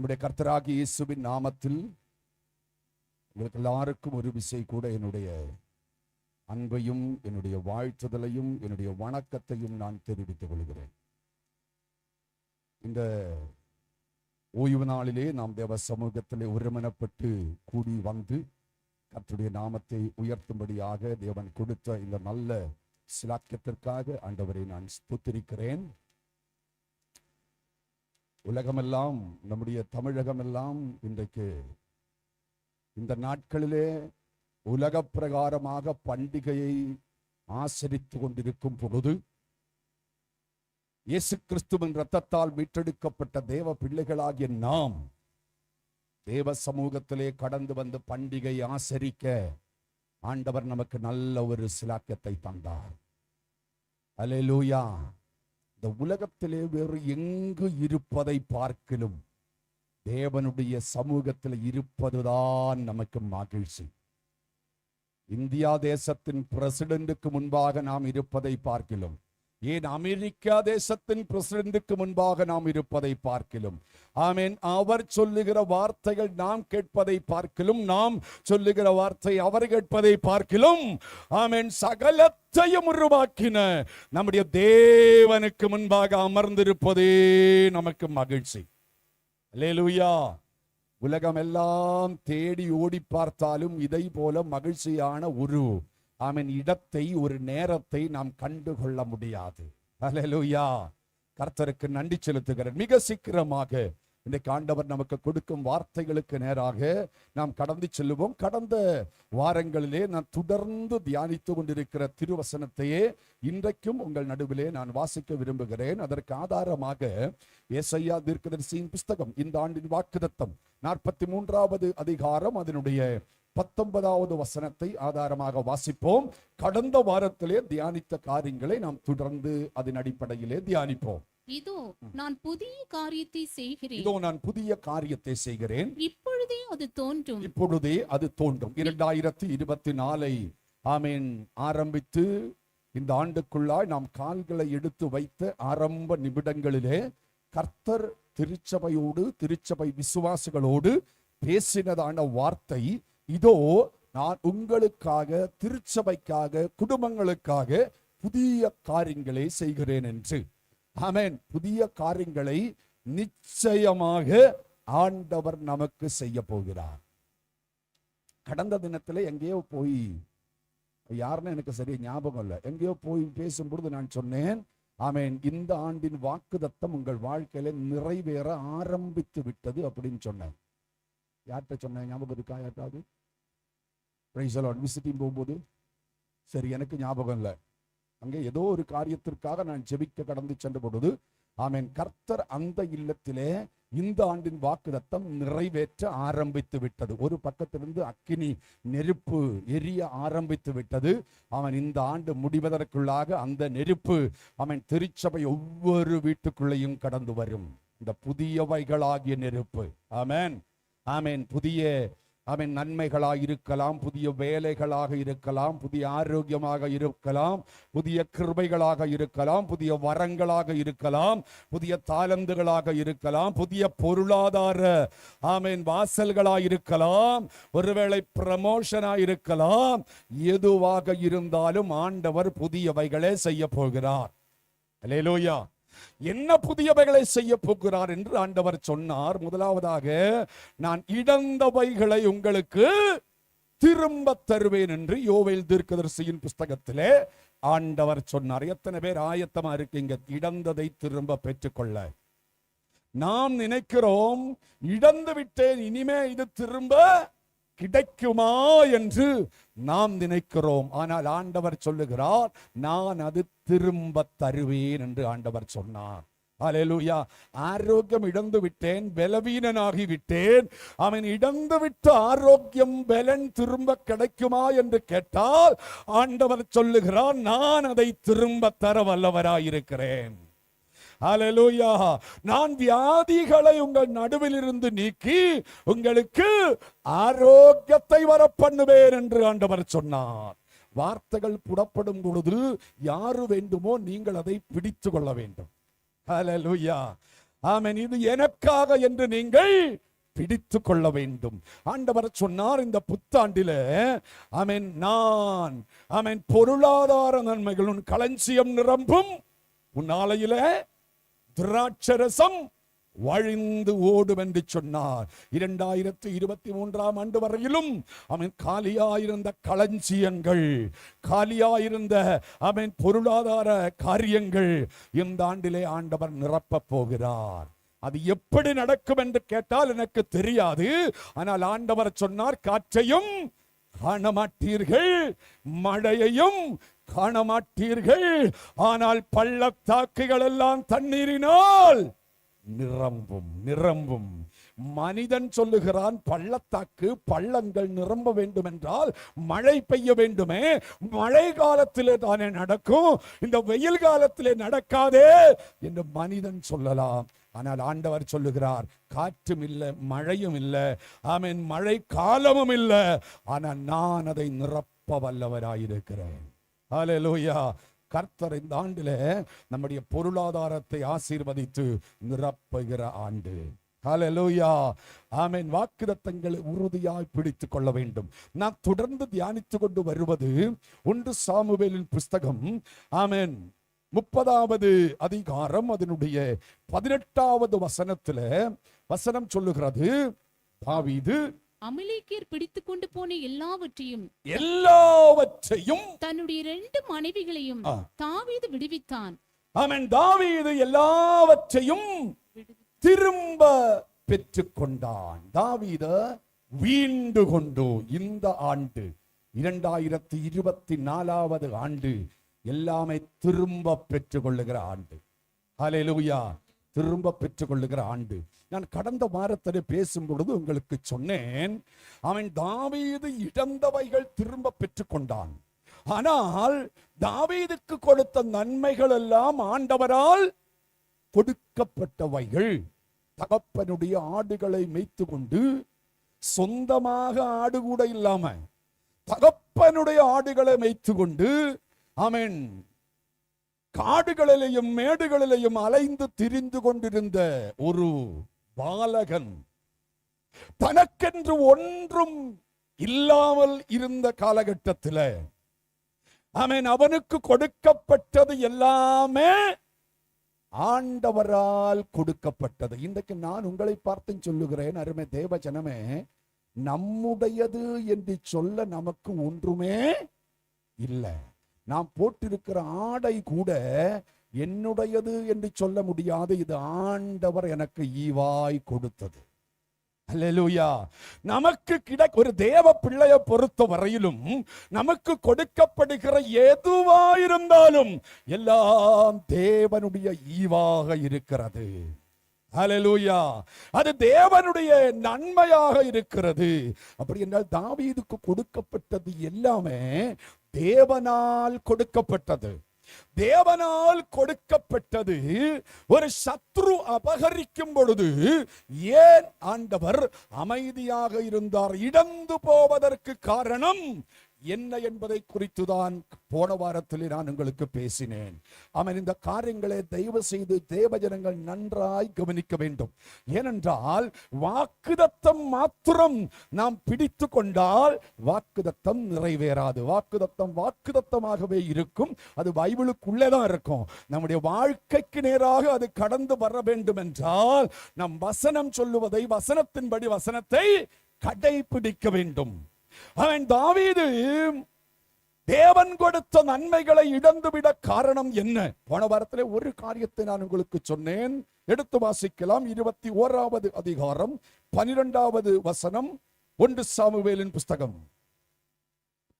நம்முடைய கர்த்தராகிய இயேசுவின் நாமத்தில் உங்களுக்கு எல்லாருக்கும் ஒரு விசை கூட என்னுடைய அன்பையும் என்னுடைய வாழ்த்துதலையும் என்னுடைய வணக்கத்தையும் நான் தெரிவித்துக் கொள்கிறேன். இந்த ஓய்வு நாளிலே நாம் தேவ சமூகத்திலே ஒருமனப்பட்டு கூடி வந்து கர்த்தருடைய நாமத்தை உயர்த்தும்படியாக தேவன் கொடுத்த இந்த நல்ல சிலாக்கியத்திற்காக ஆண்டவரை நான் ஸ்தோத்திரிக்கிறேன். உலகமெல்லாம், நம்முடைய தமிழகமெல்லாம் இன்றைக்கு இந்த நாட்களிலே உலக பிரகாரமாக பண்டிகையை ஆசரித்து கொண்டிருக்கும் பொழுது, இயேசு கிறிஸ்துவின் இரத்தத்தால் மீட்டெடுக்கப்பட்ட தேவ பிள்ளைகளாகிய நாம் தேவ சமூகத்திலே கடந்து வந்து பண்டிகை ஆசரிக்க ஆண்டவர் நமக்கு நல்ல ஒரு சிலாக்கியத்தை தந்தார். அல்லேலூயா. இந்த உலகத்திலே வேறு எங்கு இருப்பதை பார்க்கிலும் தேவனுடைய சமூகத்தில் இருப்பதுதான் நமக்கு மகிழ்ச்சி. இந்தியா தேசத்தின் பிரசிடென்ட்டுக்கு முன்பாக நாம் இருப்பதை பார்க்கிலும், ஏன் அமெரிக்கா தேசத்தின் பிரசிடென்ட்டுக்கு முன்பாக நாம் இருப்பதை பார்க்கிலும், ஆமென், அவர் சொல்லுகிற வார்த்தைகள் நாம் கேட்பதை பார்க்கிலும், நாம் சொல்லுகிற வார்த்தை அவர் கேட்பதை பார்க்கிலும், ஆமென், சகலத்தையும் உருவாக்கின நம்முடைய தேவனுக்கு முன்பாக அமர்ந்திருப்பதே நமக்கு மகிழ்ச்சி. அல்லேலூயா. உலகம் எல்லாம் தேடி ஓடி பார்த்தாலும் இதை போல மகிழ்ச்சியான ஒரு இடத்தை, ஒரு நேரத்தை நாம் கண்டுகொள்ள முடியாது. அல்லேலூயா. கர்த்தருக்கு நன்றி செலுத்துகிறேன். மிக சீக்கிரமாக இன்றைக்கு ஆண்டவர் நமக்கு கொடுக்கும் வார்த்தைகளுக்கு நேராக நாம் கடந்து செல்லுவோம். கடந்த வாரங்களிலே நான் தொடர்ந்து தியானித்து கொண்டிருக்கிற திருவசனத்தையே இன்றைக்கும் உங்கள் நடுவிலே நான் வாசிக்க விரும்புகிறேன். அதற்கு ஆதாரமாக ஏசாயா தீர்க்கதரிசியின் புஸ்தகம், இந்த ஆண்டின் வாக்குத்தத்தம் 43வது அதிகாரம், அதனுடைய 19வது வசனத்தை ஆதாரமாக வாசிப்போம். கடந்த வாரத்திலே தியானித்த காரியங்களை நாம் தொடர்ந்து அதன் அடிப்படையிலே தியானிப்போம். இதோ நான் புதிய காரியத்தை செய்கிறேன், இதோ நான் புதிய காரியத்தை செய்கிறேன், இப்பொழுதே அது தோன்றும், இப்பொழுதே அது தோன்றும். 2024 ஆமென் ஆரம்பித்து இந்த ஆண்டுக்குள்ளாய் நாம் கால்களை எடுத்து வைத்த ஆரம்ப நிமிடங்களிலே கர்த்தர் திருச்சபையோடு, திருச்சபை விசுவாசிகளோடு பேசினதான வார்த்தை, இதோ நான் உங்களுக்காக, திருச்சபைக்காக, குடும்பங்களுக்காக புதிய காரியங்களை செய்கிறேன் என்று. ஆமென். புதிய காரியங்களை நிச்சயமாக ஆண்டவர் நமக்கு செய்ய போகிறார். கடந்த தினத்துல எங்கேயோ போய், யாருன்னு எனக்கு சரியா ஞாபகம் இல்லை, எங்கேயோ போய் பேசும்பொழுது நான் சொன்னேன், ஆமென், இந்த ஆண்டின் வாக்குத்தத்தம் உங்கள் வாழ்க்கையில நிறைவேற ஆரம்பித்து விட்டது அப்படின்னு சொன்னேன். யார்கிட்ட சொன்னேன்? ஞாபகம் இருக்கா யார்ட்டாவது? Praise the Lord. விசிட்டிங் போகும்போது, சரி, எனக்கு ஞாபகம் இல்லை. அங்கே ஏதோ ஒரு காரியத்திற்காக நான் ஜெபிக்க கடந்து சென்ற பொழுது, ஆமென், கர்த்தர் அந்த இல்லத்திலே இந்த ஆண்டின் வாக்குத்தத்தம் நிறைவேற்ற ஆரம்பித்து விட்டது. ஒரு பக்கத்திலிருந்து அக்கினி நெருப்பு எரிய ஆரம்பித்து விட்டது. அவன் இந்த ஆண்டு முடிவதற்குள்ளாக அந்த நெருப்பு அவன் திருச்சபை ஒவ்வொரு வீட்டுக்குள்ளேயும் கடந்து வரும். இந்த புதியவைகளாகிய நெருப்பு, ஆமென், ஆமென், புதிய ஆமென் நன்மைகளாக இருக்கலாம், புதிய வேலைகளாக இருக்கலாம், புதிய ஆரோக்கியமாக இருக்கலாம், புதிய கிருபைகளாக இருக்கலாம், புதிய வரங்களாக இருக்கலாம், புதிய தாளந்துகளாக இருக்கலாம், புதிய பொருளாதார ஆமென் வாசல்களாக இருக்கலாம், ஒருவேளை ப்ரமோஷனா இருக்கலாம். எதுவாக இருந்தாலும் ஆண்டவர் புதியவைகளே செய்ய போகிறார். அல்லேலூயா. என்ன புதியவைகளை செய்ய போகிறார் என்று ஆண்டவர் சொன்னார். முதலாவதாக, நான் இழந்தவைகளை உங்களுக்கு திரும்ப தருவேன் என்று யோவேல் தீர்க்கதரிசியின் புஸ்தகத்திலே ஆண்டவர் சொன்னார். எத்தனை பேர் ஆயத்தமா இருக்கீங்க இழந்ததை திரும்ப பெற்றுக்கொள்ள? நாம் நினைக்கிறோம், இழந்து விட்டேன், இனிமே இது திரும்ப கிடைக்குமா என்று நாம் நினைக்கிறோம். ஆனால் ஆண்டவர் சொல்லுகிறார், நான் அது திரும்ப தருவேன் என்று ஆண்டவர் சொன்னார். அல்லேலூயா. ஆரோக்கியம் இழந்து விட்டேன், பலவீனனாகி விட்டேன், அவன் இழந்து விட்ட ஆரோக்கியம், பலன் திரும்ப கிடைக்குமா என்று கேட்டால் ஆண்டவர் சொல்லுகிறார், நான் அதை திரும்ப தர வல்லவராயிருக்கிறேன். ஹல்லேலூயா. நான் வியாதிகளை உங்கள் நடுவில் இருந்து நீக்கி உங்களுக்கு ஆரோக்கியத்தை வர பண்ணுவேன் என்று ஆண்டவர் சொன்னார். வார்த்தைகள் புறப்படும் பொழுது யாரு வேண்டுமோ நீங்கள் அதை பிடித்து கொள்ள வேண்டும். ஹல்லேலூயா. ஆமென். இது எனக்காக என்று நீங்கள் பிடித்து கொள்ள வேண்டும். ஆண்டவர் சொன்னார், இந்த புத்தாண்டிலே ஆமென் நான் ஆமென் பொருளாதார நன்மைகள் உன் களஞ்சியம் நிரம்பும், உன் ஆலையிலே திராட்சரசம் வழிந்து ஓடும் என்று சொன்னார். 2023ஆம் ஆண்டு வரையிலும் அவன் காலியாயிருந்த களஞ்சியங்கள், காலியாயிருந்த அவன் பொருளாதார காரியங்கள் இந்த ஆண்டிலே ஆண்டவர் நிரப்ப போகிறார். அது எப்படி நடக்கும் என்று கேட்டால் எனக்கு தெரியாது. ஆனால் ஆண்டவர் சொன்னார், காற்றையும் காணமாட்டீர்கள், மழையையும் காணமாட்டீர்கள், ஆனால் பள்ளத்தாக்குகள் எல்லாம் தண்ணீரினால் நிரம்பும் நிரம்பும். மனிதன் சொல்லுகிறான், பள்ளத்தாக்கு பள்ளங்கள் நிரம்ப வேண்டும் என்றால் மழை பெய்ய வேண்டுமே, மழை காலத்திலே தானே நடக்கும், இந்த வெயில் காலத்திலே நடக்காதே என்று மனிதன் சொல்லலாம். ஆனால் ஆண்டவர் சொல்லுகிறார், காற்றும் இல்லை, மழையும் இல்லை, ஆமென், மழை காலமும் இல்லை, ஆனால் நான் அதை நிரப்ப வல்லவராயிருக்கிறேன். ஹல்லேலூயா. கர்த்தர் இந்த ஆண்டிலே நம்முடைய பொருளாதாரத்தை ஆசீர்வதித்து நிரப்புகிற ஆண்டு. ஹல்லேலூயா. ஆமென். வாக்குத்தத்தங்களை உறுதியாய் பிடித்துக் கொள்ள வேண்டும். நான் தொடர்ந்து தியானித்துக் கொண்டு வருவது 1 சாமுவேலின் புஸ்தகம் ஆமென் 30வது அதிகாரம் அதனுடைய 18வது வசனத்திலே வசனம் சொல்லுகிறது, தாவீது அமலேக்கியர் பிடித்துக் கொண்டு போன எல்லாவற்றையும் தன்னுடைய 2 மனைவிகளையும் தாவீது விடுவித்தான். ஆமென். தாவீது எல்லாவற்றையும் திரும்ப பெற்றுக் கொண்டான். தாவீது வீண்டு கொண்டு இந்த ஆண்டு 2024வது ஆண்டு எல்லாமே திரும்ப பெற்றுக் கொள்ளுகிற ஆண்டு. ஹல்லேலூயா. திரும்ப பெற்றுக் கொள்ளுகிற ஆண்டு. நான் கடந்த வாரத்திலே பேசும் பொழுது உங்களுக்கு சொன்னேன், அவன் தாவீது இழந்தவைகள் திரும்ப பெற்றுக் கொண்டான். ஆனால் தாவீதுக்கு கொடுத்த நன்மைகள் எல்லாம் ஆண்டவரால் கொடுக்கப்பட்டவைகள். தகப்பனுடைய ஆடுகளை மேய்த்து கொண்டு, சொந்தமாக ஆடு கூட இல்லாம தகப்பனுடைய ஆடுகளை மேய்த்து கொண்டு, ஆமென், காடுகளிலேயும் மேடுகளிலேயும் அலைந்து திரிந்து கொண்டிருந்த ஒரு பாலகன், தனக்கென்று ஒன்றும் இல்லாமல் இருந்த காலகட்டத்தில் ஆமென், அவனுக்கு கொடுக்கப்பட்டது எல்லாமே ஆண்டவரால் கொடுக்கப்பட்டது. இன்றைக்கு நான் உங்களை பார்த்து சொல்லுகிறேன், அருமை தேவ ஜனமே, நம்முடையது என்று சொல்ல நமக்கு ஒன்றுமே இல்லை. நாம் போட்டிருக்கிற ஆடை கூட என்னுடையது என்று சொல்ல முடியாது. இது ஆண்டவர் எனக்கு ஈவாய் கொடுத்தது. அல்லேலூயா. நமக்கு ஒரு தேவ பிள்ளையை பொறுத்த வரையிலும் நமக்கு கொடுக்கப்படுகிற எதுவாயிருந்தாலும் எல்லாம் தேவனுடைய ஈவாக இருக்கிறது. ஹல்லேலூயா. அது தேவனுடைய நன்மையாக இருக்கிறது. அப்படி என்றால் தாவீதுக்கு கொடுக்கப்பட்டது எல்லாமே தேவனால் கொடுக்கப்பட்டது. தேவனால் கொடுக்கப்பட்டது. ஒரு சத்ரு அபகரிக்கும் பொழுது ஏன் ஆண்டவர் அமைதியாக இருந்தார்? இழந்து போவதற்கு காரணம் என்ன என்பதை குறித்துதான் போன வாரத்தில் நான் உங்களுக்கு பேசினேன். அவன் இந்த காரியங்களை தயவு செய்து தேவஜனங்கள் நன்றாய் கவனிக்க வேண்டும். ஏனென்றால் வாக்குத்தத்தம் மாத்திரம் நாம் பிடித்து கொண்டால் வாக்குத்தத்தம் நிறைவேறாது. வாக்குத்தத்தம் வாக்குத்தத்தமாகவே இருக்கும். அது பைபிளுக்குள்ளேதான் இருக்கும். நம்முடைய வாழ்க்கைக்கு நேராக அது கடந்து வர வேண்டும் என்றால் நம் வசனம் சொல்லுவதை, வசனத்தின்படி வசனத்தை கடைபிடிக்க வேண்டும். அவன் தாவீது தேவன் கொடுத்த நன்மைகளை இழந்துவிட காரணம் என்ன? போன வாரத்திலே ஒரு காரியத்தை நான் உங்களுக்கு சொன்னேன். எடுத்து வாசிக்கலாம். 21வது அதிகாரம் 12வது வசனம், 1 சாமுவேலின் புஸ்தகம்.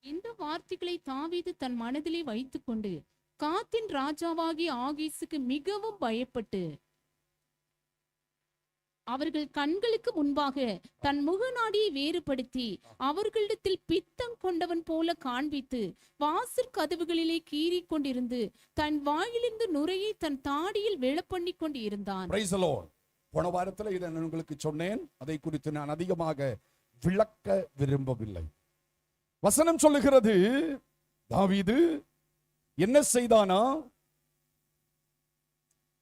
இந்த வார்த்தைகளை தாவீது தன் மனதிலே வைத்துக் கொண்டு காத்தின் ராஜாவாகிய ஆகீசுக்கு மிகவும் பயப்பட்டு அவர்கள் கண்களுக்கு முன்பாக தன் முகநாடியை வேறுபடுத்தி அவர்களிடத்தில் பித்தம் கொண்டவன் போல காண்பித்து வாசற் கதவுகளிலே கீறி கொண்டிருந்து தன் வாயிலிருந்து நுரையை தன் தாடியில் விழப்பண்ணி கொண்டு இருந்தான். போன வாரத்தில் இதை நான் உங்களுக்கு சொன்னேன். அதை குறித்து நான் அதிகமாக விளக்க விரும்பவில்லை. வசனம் சொல்லுகிறது, தாவீது என்ன செய்தானா?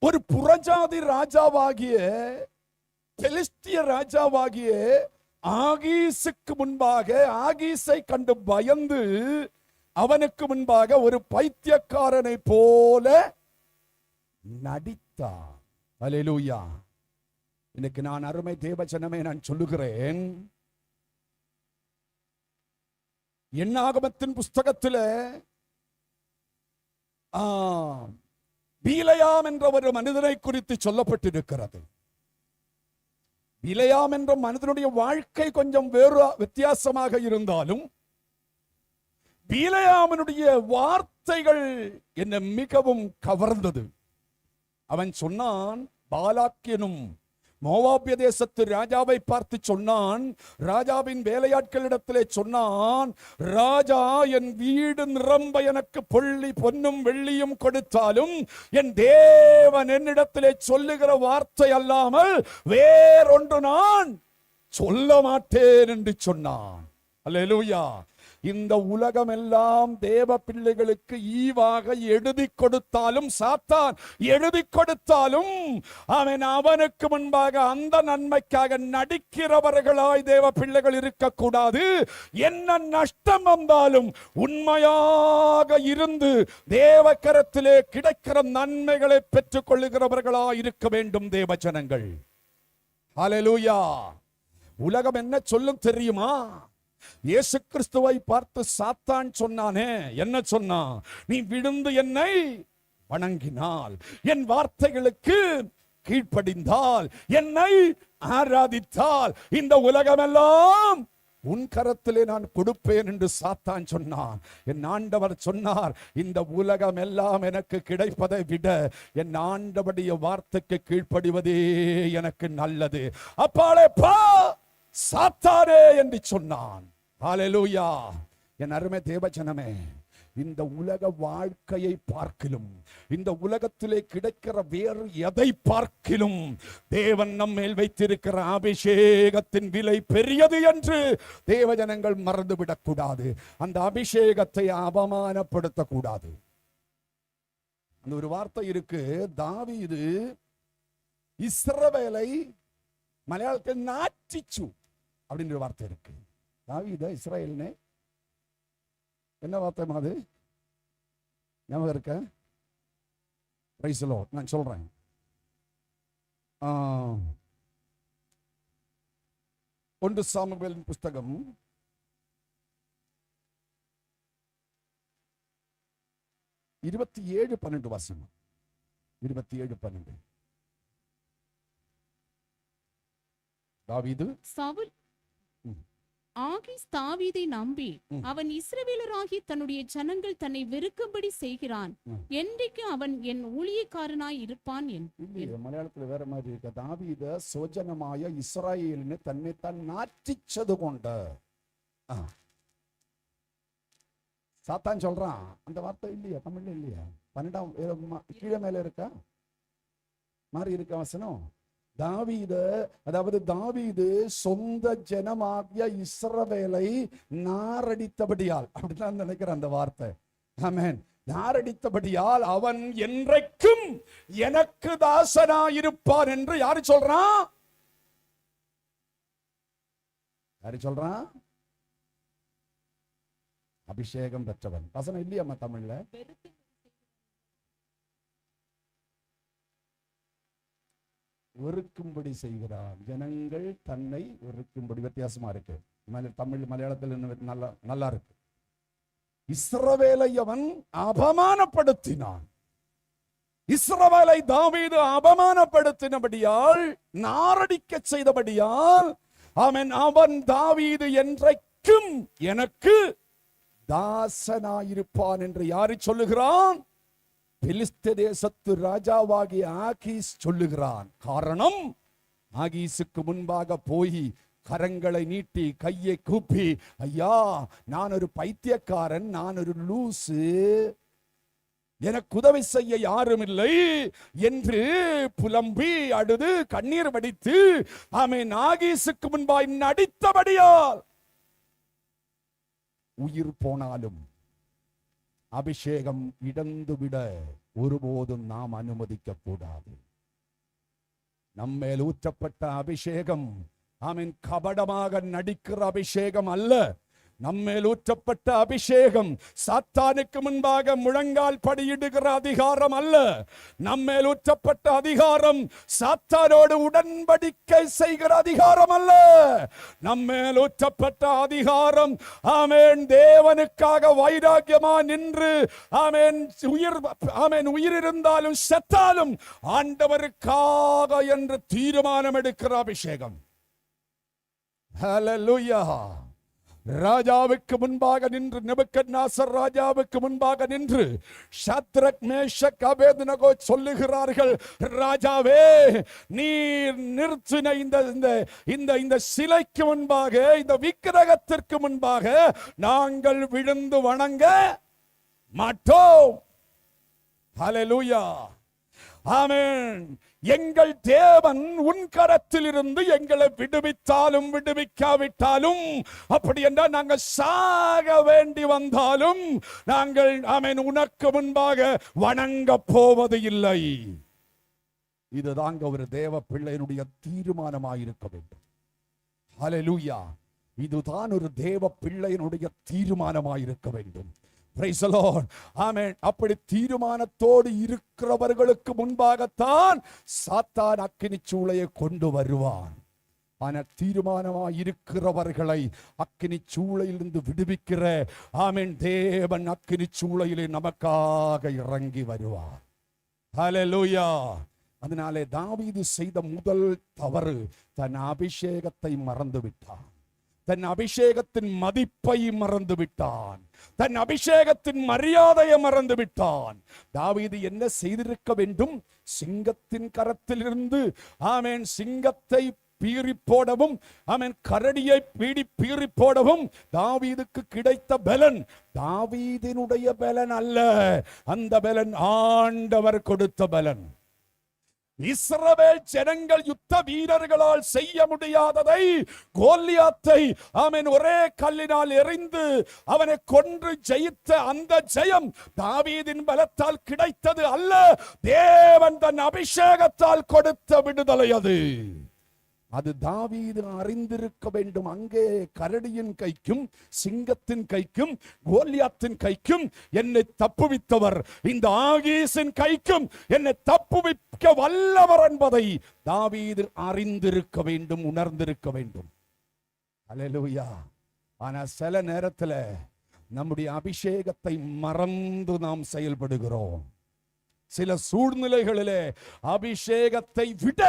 ஒரு புறஜாதி ராஜாவாகிய பெலிஸ்திய ராஜாவாகிய ஆகீசுக்கு முன்பாக ஆகீஸை கண்டு பயந்து அவனுக்கு முன்பாக ஒரு பைத்தியக்காரனை போல நடித்தார். அல்லேலூயா. இன்னைக்கு நான் அருமை தேவஜனமே நான் சொல்லுகிறேன், என்னாகமத்தின் புஸ்தகத்தில் பீலையாம் என்ற ஒரு மனிதனை குறித்து சொல்லப்பட்டிருக்கிறது. பீலையாம் என்ற மனிதனுடைய வாழ்க்கை கொஞ்சம் வேறு வித்தியாசமாக இருந்தாலும் பீலையாமனுடைய வார்த்தைகள் என்னை மிகவும் கவர்ந்தது. அவன் சொன்னான், பாலாக் எனும் மோவாபிய தேசத்து ராஜாவை பார்த்து சொன்னான், ராஜாவின் வேலையாட்களிடத்திலே சொன்னான், ராஜா என் வீடு நிரம்ப எனக்கு பொன்னும் வெள்ளியும் கொடுத்தாலும் என் தேவன் என்னிடத்திலே சொல்லுகிற வார்த்தை அல்லாமல் வேறொன்று நான் சொல்ல மாட்டேன் என்று சொன்னான். அல்லேலூயா. இந்த உலகம் எல்லாம் தேவ பிள்ளைகளுக்கு ஈவாக எழுதி கொடுத்தாலும், சாத்தான் எழுதி கொடுத்தாலும் அவனுக்கு முன்பாக அந்த நன்மைக்காக நடிக்கிறவர்களாய் தேவ பிள்ளைகள் இருக்கக்கூடாது. என்ன நஷ்டம் வந்தாலும் உண்மையாக இருந்து தேவ கரத்திலே கிடைக்கிற நன்மைகளை பெற்றுக் கொள்ளுகிறவர்களாய் இருக்க வேண்டும் தேவ ஜனங்கள். ஹல்லேலூயா. உலகம் என்ன சொல்லும் தெரியுமா? இயேசு கிறிஸ்துவை பார்த்து சாத்தான் சொன்னானே, என்ன சொன்னான்? நீ விழுந்து என்னை வணங்கினால், என் வார்த்தைகளுக்கு கீழ்ப்படிந்தால், என்னை ஆராதித்தால் இந்த உலகமெல்லாம் உன் கரத்திலே நான் கொடுப்பேன் என்று சாத்தான் சொன்னான். என் ஆண்டவர் சொன்னார், இந்த உலகம் எல்லாம் எனக்கு கிடைப்பதை விட என் ஆண்டவருடைய வார்த்தைக்கு கீழ்ப்படிவதே எனக்கு நல்லது. அப்பாலே பா சாத்தானே என்று சொன்னான். ஹல்லேலூயா. என் அருமை தேவஜனமே, இந்த உலக வாழ்க்கையை பார்க்கிலும், இந்த உலகத்திலே கிடைக்கிற வேறு எதை பார்க்கிலும் தேவன் நம்மேல் வைத்திருக்கிற அபிஷேகத்தின் விலை பெரியது என்று தேவஜனங்கள் மறந்துவிடக் கூடாது. அந்த அபிஷேகத்தை அவமானப்படுத்தக்கூடாது. அந்த ஒரு வார்த்தை இருக்கு, தாவீது இஸ்ரவேலை மலையாளத்தில் நாட்டிச்சு அப்படின்ற வார்த்தை இருக்கு. தாவீது இஸ்ரவேல்னே என்ன வார்த்தை அது ஞாபகம் இருக்க? Price the Lord. நான் சொல்றேன், 1 சாமுவேலின் புஸ்தகம் 27:12 வாசனம். 27:12. தாவீது சவுல் ஆகீஸ் தாவீதை நம்பி அவன் இஸ்ரவேலராகி தன்னுடைய ஜனங்கள் தன்னை வெறுக்கும்படி செய்கிறான், என்றைக்கு அவன் என் ஊழியக்காரனாய் இருப்பான். மலையாளத்தில் வேற மாதிரி இருக்க. தாவீத சோஜனமாய இஸ்ராயேலிനെ തന്നെ താൻ നാറ്റിച്ചത് കൊണ്ട് சாத்தான் சொல்றான். அந்த வார்த்தை இல்லையா தமிழ்ல? இல்லையா? 12 கீழே மேல இருக்கா? மாறி இருக்க வசனம். தாவீது சொந்த ஜனமாகிய இஸ்ரவேலை நாரடித்தபடியால், அப்படிதான் நினைக்கிறேன் அந்த வார்த்தை. ஆமென். நாரடித்தபடியால் அவன் என்றைக்கும் எனக்கு தாசனாயிருப்பான் என்று யாரு சொல்றான்? யாரு சொல்றான்? அபிஷேகம் பெற்றவன். வசனம் இல்லையம்மா தமிழ்ல? வெறுக்கும்படி செய்கிறான். ஜனங்கள் தன்னை வெறுக்கும்படி. வித்தியாசமா இருக்கு. தமிழ் மலையாளத்தில் நல்லா இருக்கு. இஸ்ரவேலை அவன் அவமானப்படுத்தினான். இஸ்ரவேலை தாவீது அவமானப்படுத்தினபடியால், நாரடிக்க செய்தபடியால் அவன் தாவீது என்றைக்கும் எனக்கு தாசனாயிருப்பான் என்று யாரு சொல்லுகிறான்? பெலிஸ்தே தேசத்து ராஜாவாகிய ஆகீஸ் சொல்லுகிறான். காரணம், ஆகீசுக்கு முன்பாக போய் கரங்களை நீட்டி கையை கூப்பி, ஐயா நான் ஒரு பைத்தியக்காரன், நான் ஒரு லூசு, எனக்கு உதவி செய்ய யாரும் இல்லை என்று புலம்பி அழுது கண்ணீர் வடித்து ஆமென் ஆகீசுக்கு முன்பாய் நடித்தபடியால் உயிர் போனாலும் அபிஷேகம் இழந்துவிட ஒருபோதும் நாம் அனுமதிக்க கூடாது. நம்மேல் ஊற்றப்பட்ட அபிஷேகம் ஆமென் கபடமாக நடிக்கிற அபிஷேகம் அல்ல. நம்மேல் ஊற்றப்பட்ட அபிஷேகம் சாத்தானுக்கு முன்பாக முழங்கால் படியிடுகிற அதிகாரம் அல்ல. நம்மேல் ஊற்றப்பட்ட அதிகாரம் சாத்தானோடு உடன்படிக்கை செய்கிற அதிகாரம் அல்ல. நம்மேல் ஊற்றப்பட்ட அதிகாரம் ஆமென் தேவனுக்காக வைராக்கியமா நின்று ஆமென் உயிர் இருந்தாலும் செத்தாலும் ஆண்டவருக்காக என்று தீர்மானம் எடுக்கிற அபிஷேகம். ஹல்லேலூயா. ராஜாவுக்கு முன்பாக நின்று நேபுக்கத்நேசர் ராஜாவுக்கு முன்பாக நின்று ஷத்ரக் மேஷக் அபேத்நேகோ சொல்லுகிறார்கள், ராஜாவே நீர் நிறுத்தின இந்த சிலைக்கு முன்பாக, இந்த விக்கிரகத்திற்கு முன்பாக நாங்கள் விழுந்து வணங்க மாட்டோம். ஹல்லேலூயா. ஆமென். எங்கள் தேவன் உன் கரத்தில் இருந்து எங்களை விடுவித்தாலும் விடுவிக்காவிட்டாலும், அப்படி என்றால் நாங்கள் சாக வேண்டி வந்தாலும் நாங்கள் ஆமென் உனக்கு முன்பாக வணங்க போவது இல்லை. இதுதாங்க ஒரு தேவ பிள்ளையினுடைய தீர்மானமாயிருக்க வேண்டும். ஹல்லேலூயா. இதுதான் ஒரு தேவ பிள்ளையினுடைய தீர்மானமாயிருக்க வேண்டும். Praise the Lord. ஆமென். அப்படி தீர்மானத்தோடு இருக்கிறவர்களுக்கு முன்பாகத்தான் சாத்தான் அக்கினி சூளையை கொண்டு வருவான். ஆனால் தீர்மானமாய் இருக்கிறவர்களை அக்கினி சூளையிலிருந்து விடுவிக்கிற ஆமென் தேவன் அக்கினி சூளையிலே நமக்காக இறங்கி வருவார். ஹல்லேலூயா. அதனாலே தாவீது செய்த முதல் தவறு, தன் அபிஷேகத்தை மறந்து விட்டான். தன் அபிஷேகத்தின் மதிப்பை மறந்து விட்டான். தன் அபிஷேகத்தின் மரியாதையை மறந்து விட்டான். தாவீது என்ன செய்திருக்க வேண்டும்? சிங்கத்தின் கரத்திலிருந்து ஆமென் சிங்கத்தை பீறி போடவும் ஆமென் கரடியை பீறி போடவும் தாவீதுக்கு கிடைத்த பலன் தாவீதினுடைய பலன் அல்ல. அந்த பலன் ஆண்டவர் கொடுத்த பலன். இஸ்ரவேல் ஜனங்கள் யுத்த வீரர்களால் செய்ய முடியாததை, கோலியாத்தை ஆமென் ஒரே கல்லினால் எறிந்து அவனை கொன்று ஜெயித்த அந்த ஜெயம் தாவீதின் பலத்தால் கிடைத்தது அல்ல. தேவன் தன் அபிஷேகத்தால் கொடுத்த விடுதலை அது. அது தாவீது அறிந்திருக்க வேண்டும். அங்கே கரடியின் கைக்கும் சிங்கத்தின் கைக்கும் கோலியாத்தின் கைக்கும் என்னை தப்புவித்தவர் இந்த ஆகீசின் கைக்கும் என்னை தப்புவிக்க வல்லவர் என்பதை தாவீது அறிந்திருக்க வேண்டும், உணர்ந்திருக்க வேண்டும். அல்லேலூயா. ஆனா சில நேரத்தில் நம்முடைய அபிஷேகத்தை மறந்து நாம் செயல்படுகிறோம். சில சூழ்நிலைகளிலே அபிஷேகத்தை விட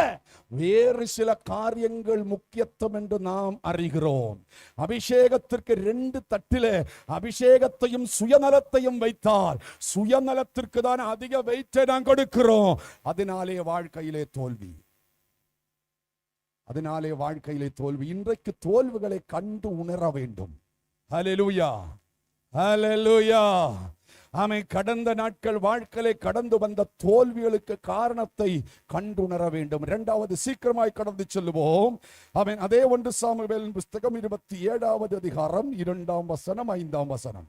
வேறு சில காரியங்கள் முக்கியத்துவம் என்று நாம் அறிகிறோம். அபிஷேகத்திற்கு 2 தட்டிலே அபிஷேகத்தையும் சுயநலத்தையும் வைத்தால் சுயநலத்திற்கு தான் அதிக வெயிட்டை நாம் கொடுக்கிறோம். அதனாலே வாழ்க்கையிலே தோல்வி. இன்றைக்கு தோல்விகளை கண்டு உணர வேண்டும். ஹல்லேலூயா. ஹல்லேலூயா. ஆமென். கடந்த நாட்கள் வாழ்க்கையிலே கடந்து வந்த தோல்விகளுக்கு காரணத்தை கண்டுணர வேண்டும். இரண்டாவது சீக்கிரமாய் கடந்து செல்லுவோம். ஆமென். அதே 1 சாமுவேலின் புத்தகம் 27வது அதிகாரம் 2ஆம் வசனம் 5ஆம் வசனம்.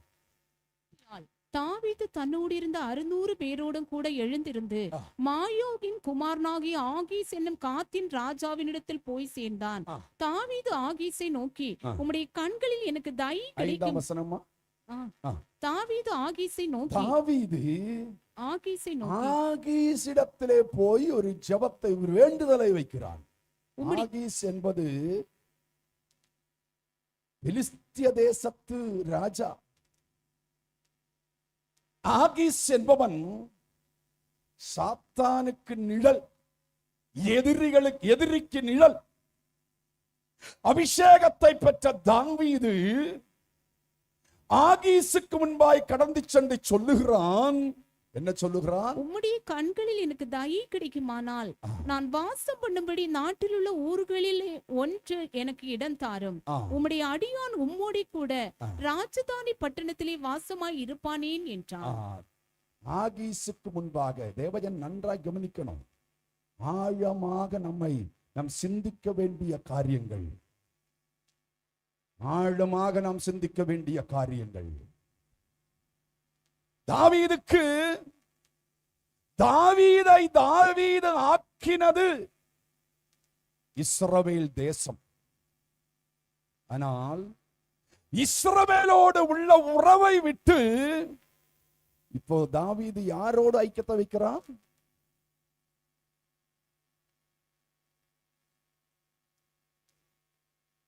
தாவீது தன்னோடு இருந்த 600 பேரோடும் கூட எழுந்திருந்து மாயோகின் குமாரனாகிய ஆகீஸ் என்னும் காத்தின் ராஜாவினிடத்தில் போய் சேர்ந்தான். தாவீது ஆகீஸை நோக்கி, உம்முடைய கண்களில் எனக்கு தயை கிடைக்கும். தாவீது ஆகீஸை நோக்கி ஆகீஸிடத்திலே போய் ஒரு ஜெபத்தை, ஒரு வேண்டுதலை வைக்கிறான். ஆகீஸ் என்பது பெலிஸ்திய தேசத்து ராஜா. ஆகீஸ் என்பவன் சாத்தானுக்கு நிழல், எதிரிக்கு நிழல். அபிஷேகத்தை பெற்ற தாவீது ஆகீசுக்கு முன்பாய் கடந்து சென்று சொல்லுகிறான். என்ன சொல்லுகிறான்? உம்முடைய கண்களில் எனக்கு தயை கிடைக்குமானால் நான் வாசம் பண்ணும்படி நாட்டில் உள்ள ஊர்களில் ஒன்று எனக்கு இடம் தாரும். உம்முடைய அடியான் உம்மோடி கூட ராஜதானி பட்டணத்திலே வாசமாய் இருப்பானேன் என்றான். ஆகீசுக்கு முன்பாக தேவஜன் நன்றாய் கவனிக்கணும். ஆழமாக நாம் சிந்திக்க வேண்டிய காரியங்கள், ஆழமாக நாம் சிந்திக்க வேண்டிய காரியங்கள். தாவீதுக்கு தாவீதை தாவீது ஆக்கினது இஸ்ரவேல் தேசம். ஆனால் இஸ்ரவேலோடு உள்ள உறவை விட்டு இப்போ தாவீது யாரோடு ஐக்கியத்தை வைக்கிறான்?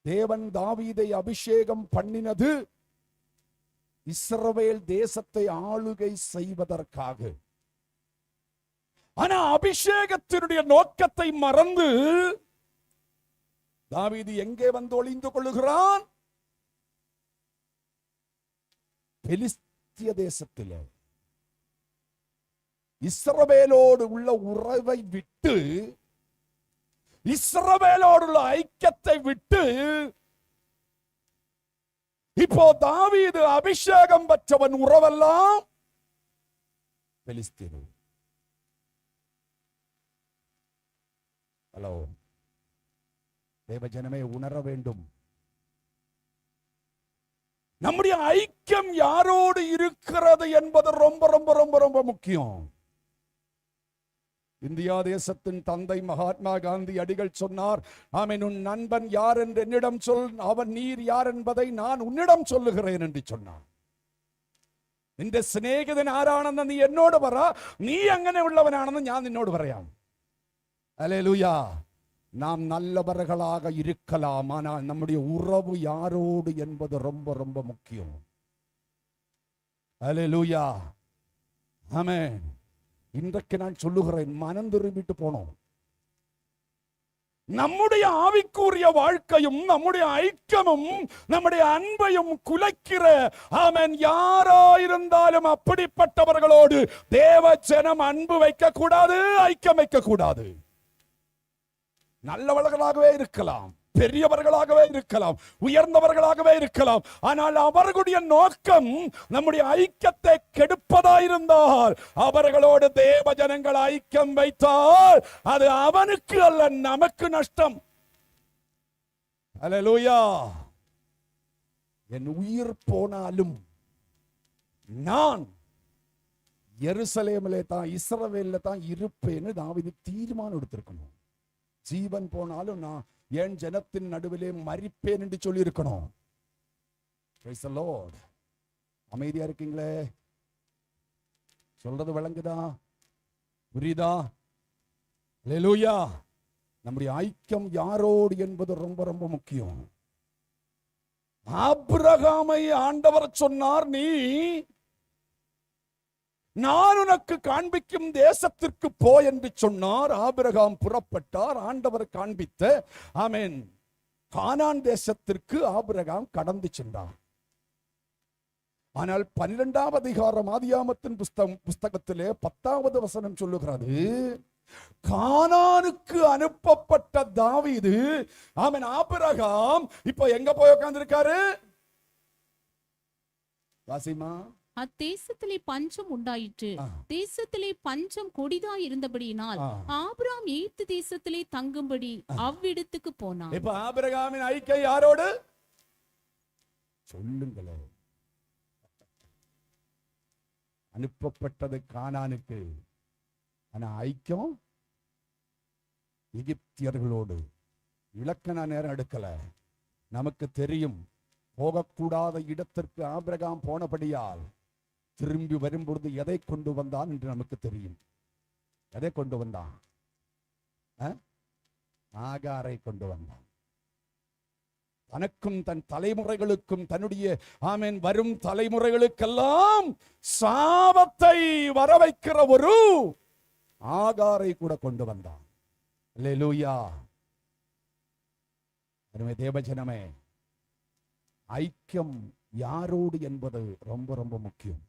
தேவன் தாவீதை அபிஷேகம் பண்ணினது இஸ்ரவேல் தேசத்தை ஆளுகை செய்வதற்காக. ஆனா அபிஷேகத்தினுடைய நோக்கத்தை மறந்து தாவீது எங்கே வந்து ஒளிந்து கொள்ளுகிறான்? பெலிஸ்திய தேசத்திலே. இஸ்ரவேலோடு உள்ள உறவை விட்டு, இஸ்ரவேலோடு உள்ள ஐக்கியத்தை விட்டு இப்போ தாவீது அபிஷேகம் பெற்றவன் உறவெல்லாம் பெலிஸ்தீன். ஹலோ, தேவஜனமே உணர வேண்டும், நம்முடைய ஐக்கியம் யாரோடு இருக்கிறது என்பது ரொம்ப ரொம்ப ரொம்ப ரொம்ப முக்கியம். இந்தியா தேசத்தின் தந்தை மகாத்மா காந்தி அடிகள் சொன்னார், ஆமென், உன் நண்பன் யார் என்று என்னிடம் சொல், அவன் நீர் யார் என்பதை நான் உன்னிடம் சொல்லுகிறேன் என்று சொன்னார். നിന്റെ സ്നേഹിതൻ ആരാണെന്ന് നീ എന്നോട് പറ, നീ അങ്ങനെ ഉള്ളവനാണെന്ന് ഞാൻ നിന്നോട് പറയാം. ഹല്ലേലൂയ. நாம் நல்லவர்களாக இருக்கலாம், ஆனால் நம்முடைய உறவு யாரோடு என்பது ரொம்ப ரொம்ப முக்கியம். ஹல்லேலூயா, ஆமென். இன்றைக்கு நான் சொல்லுகிறேன், மனம் திரும்பிட்டு போனோம். நம்முடைய ஆவிக்குரிய வாழ்க்கையும் நம்முடைய ஐக்கியமும் நம்முடைய அன்பையும் குலைக்கிற, ஆமென், யாராயிருந்தாலும் அப்படிப்பட்டவர்களோடு தேவ ஜனம் அன்பு வைக்க கூடாது, ஐக்கியம் வைக்க கூடாது. நல்லவர்களாகவே இருக்கலாம், பெரியவர்களாகவே இருக்கலாம், உயர்ந்தவர்களாகவே இருக்கலாம், ஆனால் அவர்களுடைய நோக்கம் நம்முடைய ஐக்கியத்தை கெடுப்பதாயிருந்தால், அவர்களோடு தேவ ஜனங்கள் ஐக்கியம் வைத்தால் அது அவனுக்கு அல்ல, நமக்கு நஷ்டம். அல்லேலூயா. என் உயிர் போனாலும் நான் எருசலேமிலே தான், இஸ்ரவேலிலே தான் இருப்பேன்னு தாவீது தீர்மானம் எடுத்திருக்கணும். ஜீவன் போனாலும் நான் என் ஜனத்தின் நடுவிலே மரிப்பேன் என்று சொல்லி இருக்கணும். Praise the Lord. அமைதியா இருக்கீங்களே? சொல்றது விளங்குதா? புரியுதா? அல்லேலூயா. நம்முடைய ஐக்கியம் யாரோடு என்பது ரொம்ப ரொம்ப முக்கியம். ஆபிரகாமை ஆண்டவர் சொன்னார், நீ நான் உனக்கு காண்பிக்கும் தேசத்திற்கு போ என்று சொன்னார். ஆபிரகாம் புறப்பட்டார். ஆண்டவர் காண்பித்த, ஆமென், கானான் தேசத்திற்கு ஆபிரகாம் கடந்து சென்றார். ஆனால் 12ஆம் அதிகாரம் ஆதியாகமத்தின் புஸ்தகத்திலே 10வது வசனம் சொல்லுகிறது, கானானுக்கு அனுப்பப்பட்ட தாவீது, ஆமென், ஆபிரகாம் இப்ப எங்க போய் உட்கார்ந்து இருக்காரு? வாசிமா. அத்தேசத்திலே பஞ்சம் உண்டாயிற்று. தேசத்திலே பஞ்சம் கொடிதாய் இருந்தபடியினால் ஆபிரகாம் எகிப்து தேசத்திலே தங்கும்படி அவ்விடத்துக்கு போனான். இப்ப ஆபிரகாமின் ஐக்கியம் யாரோடு? சொல்லுங்களே. அனுப்பப்பட்டது கானானுக்கு, ஆனா ஐக்கியம் எகிப்தியர்களோடு. இலக்கண நேரம் எடுக்கல, நமக்கு தெரியும். போகக்கூடாத இடத்திற்கு ஆபிரகாம் போனபடியால் திரும்பி வரும்பொழுது எதை கொண்டு வந்தான் என்று நமக்கு தெரியும். எதை கொண்டு வந்தான்? ஆகாரை கொண்டு வந்தான். தனக்கும் தன் தலைமுறைகளுக்கும் தன்னுடைய, ஆமென், வரும் தலைமுறைகளுக்கெல்லாம் சாபத்தை வர வைக்கிற ஒரு ஆகாரை கூட கொண்டு வந்தான். அல்லேலூயா. அருமை தேவஜனமே, ஐக்கியம் யாரோடு என்பது ரொம்ப ரொம்ப முக்கியம்.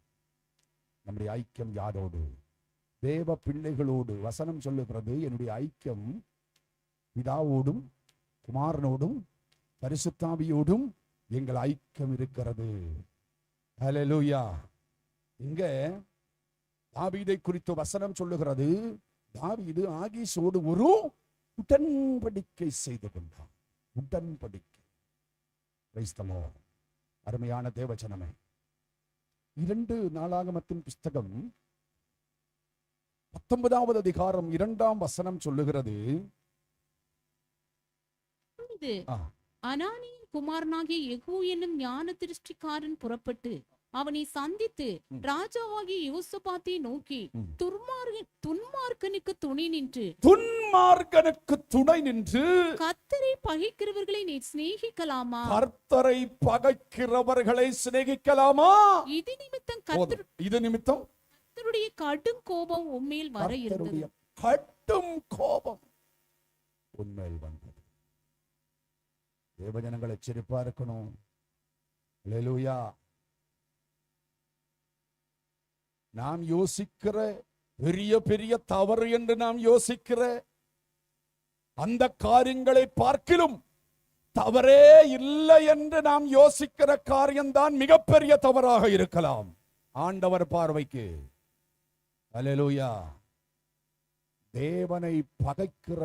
நம்முடைய ஐக்கியம் யாரோடு? தேவ பிள்ளைகளோடு. வசனம் சொல்லுகிறது, என்னுடைய ஐக்கியம் பிதாவோடும் குமாரனோடும் பரிசுத்தாவியோடும் எங்கள் ஐக்கியம் இருக்கிறது. ஹல்லேலூயா. இங்க தாவீதை குறித்து வசனம் சொல்லுகிறது, தாவீது ஆகீசோடு ஒரு உடன்படிக்கை செய்து கொண்டான். உடன்படிக்கை. அருமையான தேவஜனமே, 2 நாளாகமத்தின் புஸ்தகம் 19வது அதிகாரம் 2ஆம் வசனம் சொல்லுகிறது, இது அனானியின் குமாரனாகிய யெகூ என்னும் ஞான திருஷ்டிக்காரன் புறப்பட்டு அவனை சந்தித்து ராஜாவாகிய யோசபாத்தை நோக்கி துன்மார்க்கனுக்கு துணை நின்று கர்த்தரை பகைக்கிறவர்களை நீ சிநேகிக்கலாமா? கர்த்தரை பகைக்கிறவர்களை சிநேகிக்கலாமா? இது நிமித்தம் கர்த்தருடைய கடும் கோபம் உம்மேல் வர இருந்தது. கடும் கோபம் உண்மையில் வந்தது. தேவஜனங்கள் எச்சரிப்பா இருக்கணும். அல்லேலூயா. நாம் யோசிக்கிற பெரிய பெரிய தவறு என்று நாம் யோசிக்கிற அந்த காரியங்களை பார்க்கிலும் தவறே இல்லை என்று நாம் யோசிக்கிற காரியம்தான் மிகப்பெரிய தவறாக இருக்கலாம் ஆண்டவர் பார்வைக்கு. அல்லேலூயா. தேவனை பகைக்கிற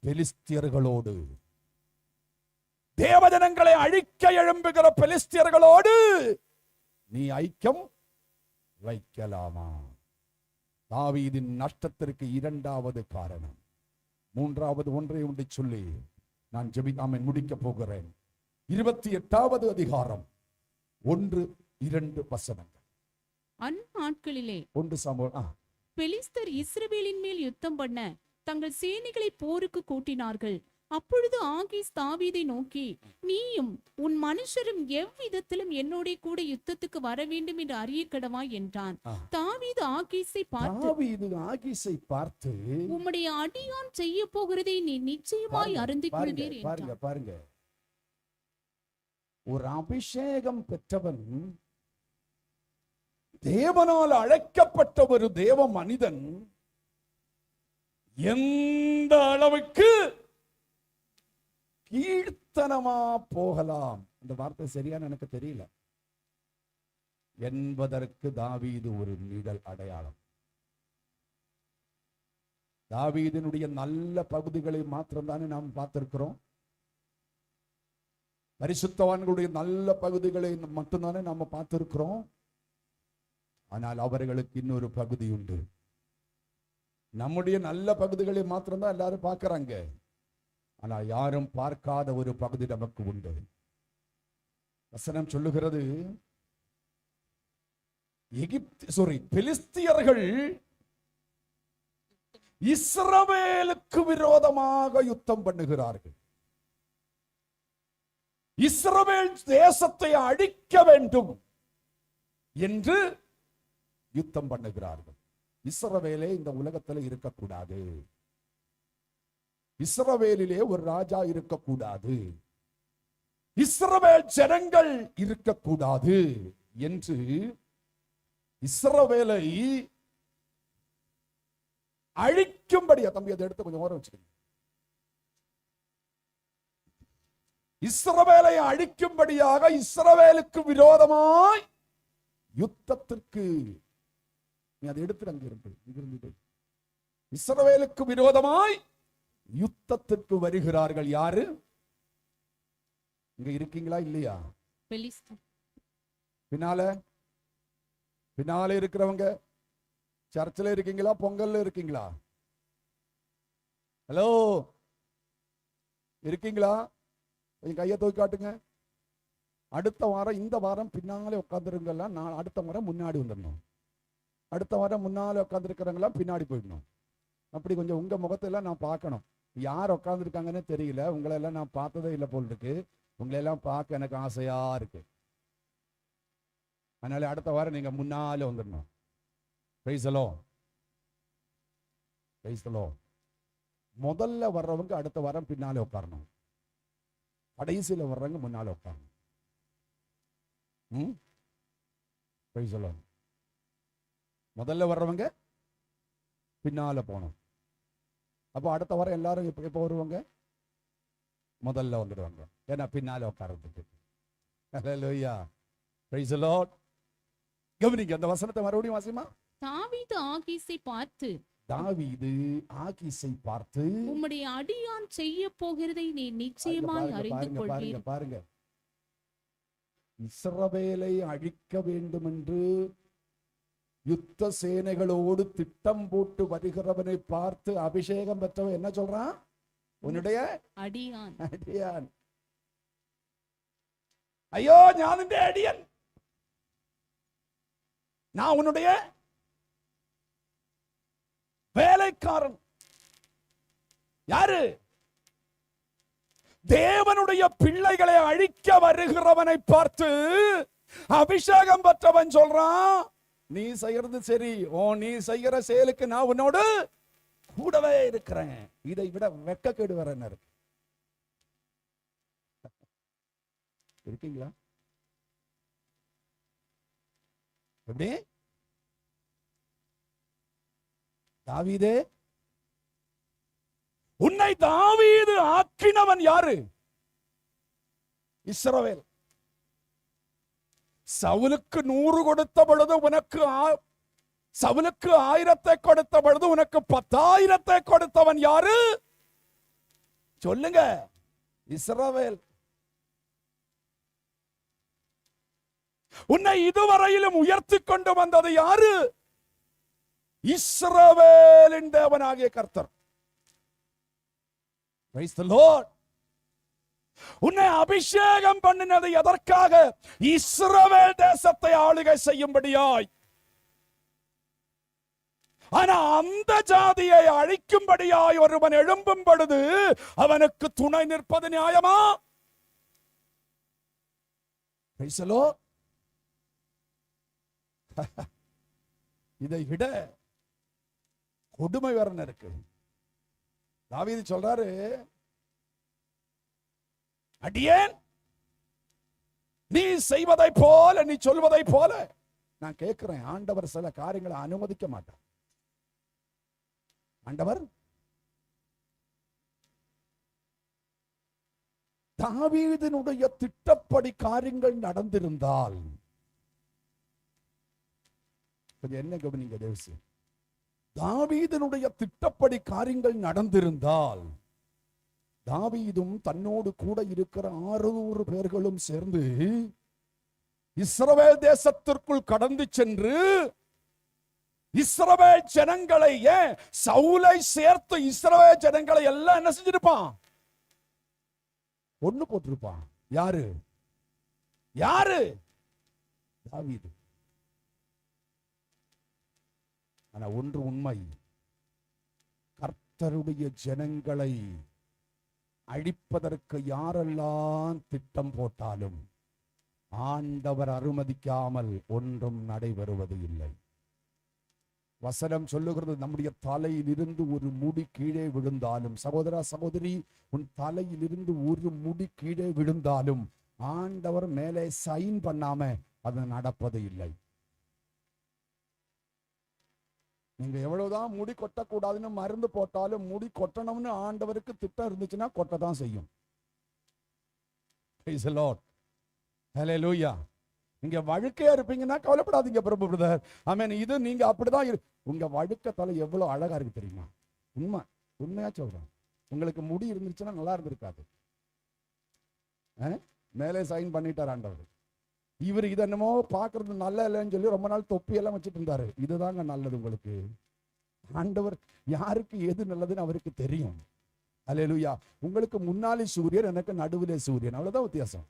பெலிஸ்தியர்களோடு, தேவஜனங்களை அழிக்க எழும்புகிற பெலிஸ்தியர்களோடு நீ ஐக்கியம் வைக்கலாமா? தாவீதின் நஷ்டத்திற்கு 2வது காரணம். 3வது ஒன்றை ஒன்றை சொல்லி நான் ஜெபிக்காம முடிக்க போகிறேன். 28வது அதிகாரம் 1-2 வசனங்கள். அந்நாட்களிலே 1 சாமுவேல் பெலிஸ்தர் இஸ்ரவேலின் மேல் யுத்தம் பண்ண தங்கள் சேனைகளை போருக்கு கூட்டினார்கள். அப்பொழுது ஆகீஸ் தாவீதை நோக்கி, நீயும் உன் மனுஷரும் எவ்விதத்திலும் என்னோட கூட யுத்தத்துக்கு வர வேண்டும் என்று அறியக்கடவா என்றான். தாவீது ஆகீஸை பார்த்து உம்முடைய அடியான் செய்ய போகிறதை நீ நிச்சயமாய் அறிந்து கொள்வீர் என்றான். பாருங்க, ஒரு அபிஷேகம் பெற்றவன், தேவனால் அழைக்கப்பட்ட ஒரு தேவ மனிதன் எந்த அளவுக்கு கீழ்த்தனமா போகலாம், இந்த வார்த்தை சரியான எனக்கு தெரியல, என்பதற்கு தாவீது ஒரு நிழல் அடையாளம். தாவீதினுடைய நல்ல பகுதிகளை மாத்திரம்தானே நாம் பார்த்திருக்கிறோம். பரிசுத்தவான்களுடைய நல்ல பகுதிகளை மட்டும்தானே நாம பார்த்திருக்கிறோம். ஆனால் அவர்களுக்கு இன்னொரு பகுதி உண்டு. நம்முடைய நல்ல பகுதிகளை மாத்திரம்தான் எல்லாரும் பார்க்கறாங்க. ஆனா யாரும் பார்க்காத ஒரு பகுதி நமக்கு உண்டு. வசனம் சொல்லுகிறது, பெலிஸ்தியர்கள் இஸ்ரவேலுக்கு விரோதமாக யுத்தம் பண்ணுகிறார்கள். இஸ்ரவேல் தேசத்தை அழிக்க வேண்டும் என்று யுத்தம் பண்ணுகிறார்கள். இஸ்ரவேலே இந்த உலகத்தில் இருக்கக்கூடாது, இஸ்ரவேலிலே ஒரு ராஜா இருக்கக்கூடாது, இஸ்ரவேல் ஜனங்கள் இருக்கக்கூடாது என்று இஸ்ரவேலை அழிக்கும்படியா, தம்பி அதை எடுத்து கொஞ்சம் ஓரம் வச்சுக்கோங்க, இஸ்ரவேலை அழிக்கும்படியாக இஸ்ரவேலுக்கு விரோதமாய் யுத்தத்திற்கு, நீ அதை எடுத்து அங்க இருந்து இஸ்ரவேலுக்கு விரோதமாய் யுத்தத்திற்கு வருகிறார்கள். யாரு? இங்க இருக்கீங்களா இல்லையா? பின்னால இருக்கிறவங்க சர்ச்சில் இருக்கீங்களா, பொங்கல்ல இருக்கீங்களா? ஹலோ, இருக்கீங்களா? கொஞ்சம் கையை தூக்கி காட்டுங்க. அடுத்த வாரம், இந்த வாரம் பின்னாலே உட்காந்துருங்கெல்லாம், நான் அடுத்த வாரம் முன்னாடி வந்துடணும். அடுத்த வாரம் முன்னாலே உட்காந்துருக்கிறவங்களாம் பின்னாடி போயிடணும். அப்படி கொஞ்சம் உங்க முகத்தெல்லாம் நான் பார்க்கணும். யார் உட்காந்துருக்காங்கன்னு தெரியல, உங்களெல்லாம் நான் பார்த்ததே இல்லை போல் இருக்கு. உங்களெல்லாம் பார்க்க எனக்கு ஆசையா இருக்கு. அதனால அடுத்த வாரம் நீங்க முன்னாலே வந்துடணும். Price the Lord, price the Lord. முதல்ல வர்றவங்க அடுத்த வாரம் பின்னாலே உட்காரணும், கடைசியில் வர்றவங்க முன்னாலே உட்காரணும். Price the Lord. முதல்ல வர்றவங்க பின்னால போகணும். அப்போ அடுத்த வாரம் எல்லாரும் எப்போ வருவாங்க? முதல்ல வந்துடுவாங்க, ஏன்னா பின்னால உட்கார்றதுக்கு. ஹல்லேலூயா, பிரைஸ் தி லார்ட். கவனிங்க அந்த வசனத்தை மறுபடியும் வாசிமா. தாவீது ஆகீஸை பார்த்து உம்முடைய அடியான் செய்ய போகிறதை நீ நிச்சயமாய் அறிந்து கொள்வீர். பாருங்க, இஸ்ரவேலை அழிக்க வேண்டும் என்று யுத்த சேனைகளோடு திட்டம் போட்டு வருகிறவனை பார்த்து அபிஷேகம் பெற்றவன் என்ன சொல்றான்? உன்னுடைய அடியான். அடியான். ஐயோ, ഞാൻ നിന്റെ അടിയൻ, நான் உன்னுடைய வேலைக்காரன். யாரு? தேவனுடைய பிள்ளைகளை அழிக்க வருகிறவனை பார்த்து அபிஷேகம் பெற்றவன் சொல்றான், நீ செய்யறது சரி, நீ செய்கிற செயலுக்கு நான் உன்னோடு கூடவே இருக்கிறேன். இதை விட வெட்கக்கேடு வேற என்ன இருக்கு? இருக்கீங்களா? எப்படி? தாவீதே, உன்னை தாவீது ஆக்கினவன் யாரு? இஸ்ரவேல். சவுலுக்கு 100 கொடுத்த பொழுது உனக்கு சவுலுக்கு 1000 கொடுத்த பொழுது உனக்கு 10,000 கொடுத்தவன் யாரு? சொல்லுங்க. இஸ்ரவேல். உன்னை இதுவரையிலும் உயர்த்தி கொண்டு வந்தது யாரு? இஸ்ரவேலின் தேவனாகிய கர்த்தர். Praise the Lord. உன்னை அபிஷேகம் பண்ணினது எதற்காக? இஸ்ரவேல் தேசத்தை ஆளுகை செய்யும்படியாய். ஆனா அந்த ஜாதியை அழிக்கும்படியாய் ஒருவன் எழும்பும் பொழுது அவனுக்கு துணை நிற்பது நியாயமா? Praise the Lord. இதை விட கொடுமை வேற இருக்கு. தாவீது சொல்றாரு, அடியேன் நீ செய்வதை போல, நீ சொல்வதை போல. நான் கேட்கிறேன், ஆண்டவர் சில காரியங்களை அனுமதிக்க மாட்டார். ஆண்டவர் தாவீதினுடைய திட்டப்படி காரியங்கள் நடந்திருந்தால், என்ன கவனிங்க தேவசி, தாவீதினுடைய திட்டப்படி காரியங்கள் நடந்திருந்தால், தாவீதும் தன்னோடு கூட இருக்கிற 600 பேர்களும் சேர்ந்து இஸ்ரவேல் தேசத்திற்குள் கடந்து சென்று இஸ்ரவேல் ஜனங்களை, சவுலை சேர்த்து இஸ்ரவேல் ஜனங்களை எல்லாம் என்ன செஞ்சிருப்பான்? ஒண்ணு போட்டிருப்பான். யாரு? யாரு? தாவீது. ஆனா ஒன்று உண்மை, கர்த்தருடைய ஜனங்களை அழிப்பதற்கு யாரெல்லாம் திட்டம் போட்டாலும் ஆண்டவர் அனுமதிக்காமல் ஒன்றும் நடைபெறுவது இல்லை. வசனம் சொல்லுகிறது, நம்முடைய தலையிலிருந்து ஒரு முடி கீழே விழுந்தாலும், சகோதரா சகோதரி, உன் தலையிலிருந்து ஒரு முடி கீழே விழுந்தாலும் ஆண்டவர் மேலே சைன் பண்ணாம அது நடப்பது இல்லை. நீங்க எவ்வளவுதான் முடி கொட்டக்கூடாதுன்னு மருந்து போட்டாலும் முடி கொட்டணும்னு ஆண்டவருக்கு திட்டம் இருந்துச்சுன்னா கொட்டதான் செய்யும். Praise the Lord. Hallelujah. நீங்க வழுக்கையா இருப்பீங்கன்னா கவலைப்படாதீங்க பிரபு பிரதர். ஆமென். இது நீங்க அப்படிதான் உங்க வழுக்க தலை எவ்வளவு அழகா இருக்கு தெரியுமா? உண்மையா சொல்றேன். உங்களுக்கு முடி இருந்துச்சுன்னா நல்லா இருந்திருக்காது. மேலே சைன் பண்ணிட்டார் ஆண்டவர். இவர் இது என்னமோ பாக்குறது நல்ல இல்லைன்னு சொல்லி ரொம்ப நாள் தொப்பி எல்லாம் வச்சுட்டு இருந்தாரு. இதுதாங்க நல்லது உங்களுக்கு. ஆண்டவர் யாருக்கு எது நல்லதுன்னு அவருக்கு தெரியும். அல்லேலூயா. உங்களுக்கு முன்னாலே சூரியன், எனக்கு நடுவிலே சூரியன், அவ்வளவுதான் வித்தியாசம்.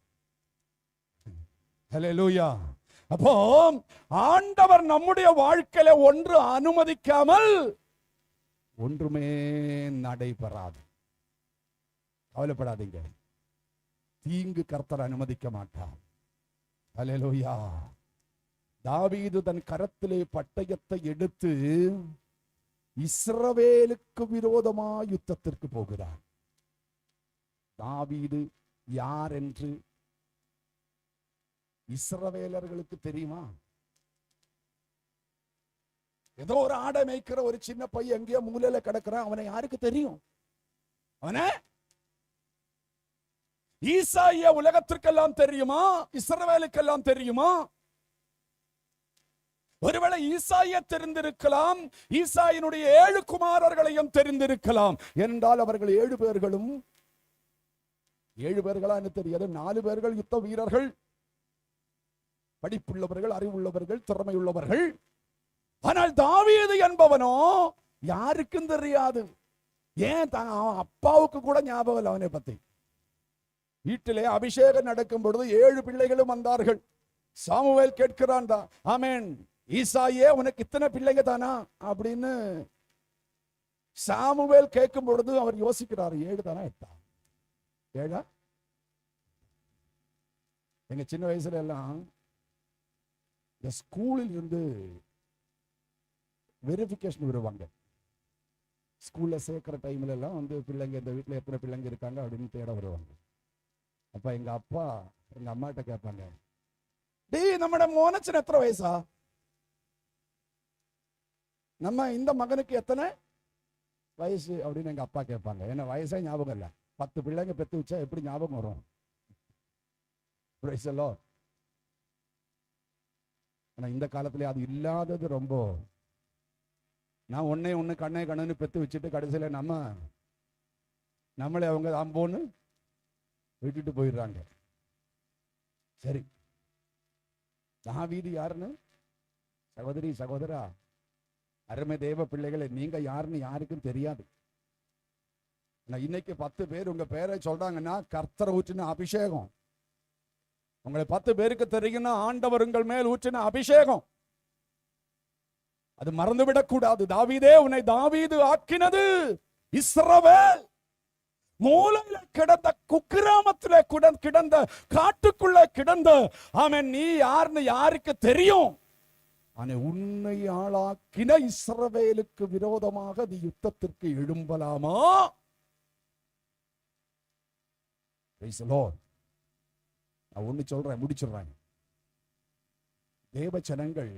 அல்லேலூயா. அப்போ ஆண்டவர் நம்முடைய வாழ்க்கையில ஒன்று அனுமதிக்காமல் ஒன்றுமே நடைபெறாது. கவலைப்படாதீங்க, தீங்கு கர்த்தர் அனுமதிக்க மாட்டார். அல்லேலூயா. தாவீது தன் கரத்திலே பட்டயத்தை எடுத்து இஸ்ரவேலுக்கு விரோதமாக யுத்தத்திற்கு போகிறார். தாவீது யார் என்று இஸ்ரவேலர்களுக்கு தெரியுமா? ஏதோ ஒரு ஆடை மேய்க்கிற ஒரு சின்ன பையன் எங்கேயோ மூலையில கிடக்கிறான். அவனை யாருக்கு தெரியும்? அவனை ஈசாயா உலகத்திற்கெல்லாம் தெரியுமா? இஸ்ரவேலுக்கெல்லாம் தெரியுமா? ஒருவேளை ஈசாயா தெரிந்திருக்கலாம், ஈசாயினுடைய 7 குமாரர்களையும் தெரிந்திருக்கலாம். என்றால் அவர்கள் 7 பேர்களும் 7 பேர்களா என்ன தெரியாது, 4 பேர்கள் யுத்த வீரர்கள், படிப்புள்ளவர்கள், அறிவுள்ளவர்கள், திறமையுள்ளவர்கள். ஆனால் தாவீது என்பவனோ யாருக்கும் தெரியாது. ஏன் அப்பாவுக்கு கூட ஞாபகம் இல்லை அவனை பத்தி. வீட்டிலே அபிஷேகம் நடக்கும் பொழுது 7 பிள்ளைகளும் வந்தார்கள். சாமுவேல் கேட்கிறான், ஆமென், ஈசாயே உனக்கு இத்தனை பிள்ளைங்க தானா அப்படின்னு சாமுவேல் கேட்கும் பொழுது அவர் யோசிக்கிறார், 7 தானா 8? 7? எங்க சின்ன வயசுல எல்லாம் இந்த ஸ்கூலில் இருந்து வெரிஃபிகேஷன் வருவாங்க. ஸ்கூல்ல சேர்க்கிற டைம்ல எல்லாம் வந்து பிள்ளைங்க இந்த வீட்டுல எத்தனை பிள்ளைங்க இருக்காங்க அப்படின்னு தேட வருவாங்க. அப்ப எங்க அப்பா எங்க அம்மாட்ட கேட்பாங்க, டேய் நம்மட மோனச்சன் எத்தனை வயசா, நம்ம இந்த மகனுக்கு எத்தனை வயசு அப்படின்னு எங்க அப்பா கேட்பாங்க. ஏன்னா வயசே ஞாபகம் இல்லை. 10 பிள்ளைங்க பெத்து வச்சா எப்படி ஞாபகம் வரும்? ஆனா இந்த காலத்துல அது இல்லாதது ரொம்ப. நான் ஒண்ணு கண்ணு பெத்து வச்சுட்டு கடைசியில நம்மளே அவங்க அம்போன்னு விட்டுட்டு போயிடுறாங்க. சரி, தாவீது யாருன்னு சகோதரி சகோதரா, அருமை தேவ பிள்ளைகளை, நீங்க யாருன்னு யாருக்கும் தெரியாது. இன்னைக்கு 10 பேர் உங்க பேரை சொல்றாங்கன்னா கர்த்தர் ஊற்றின அபிஷேகம். உங்களை 10 பேருக்கு தெரியும்னா ஆண்டவர் உங்கள் மேல் ஊற்றின அபிஷேகம். அது மறந்துவிடக் கூடாது. தாவீதே உன்னை தாவீது ஆக்கினது இஸ்ரவேல். மூலையில கிடந்த குக்கிராமத்திலே கிடந்த காட்டுக்குள்ள கிடந்த ஆமென், நீ யாருன்னு யாருக்கு தெரியும்? ஆனா உன்னை ஆளாக்கின இஸ்ரவேலுக்கு விரோதமாக நீ யுத்தத்திற்கு எழும்பலாமா? நான் ஒண்ணு சொல்றேன், முடிச்சிடுறேன். தேவ ஜனங்கள்,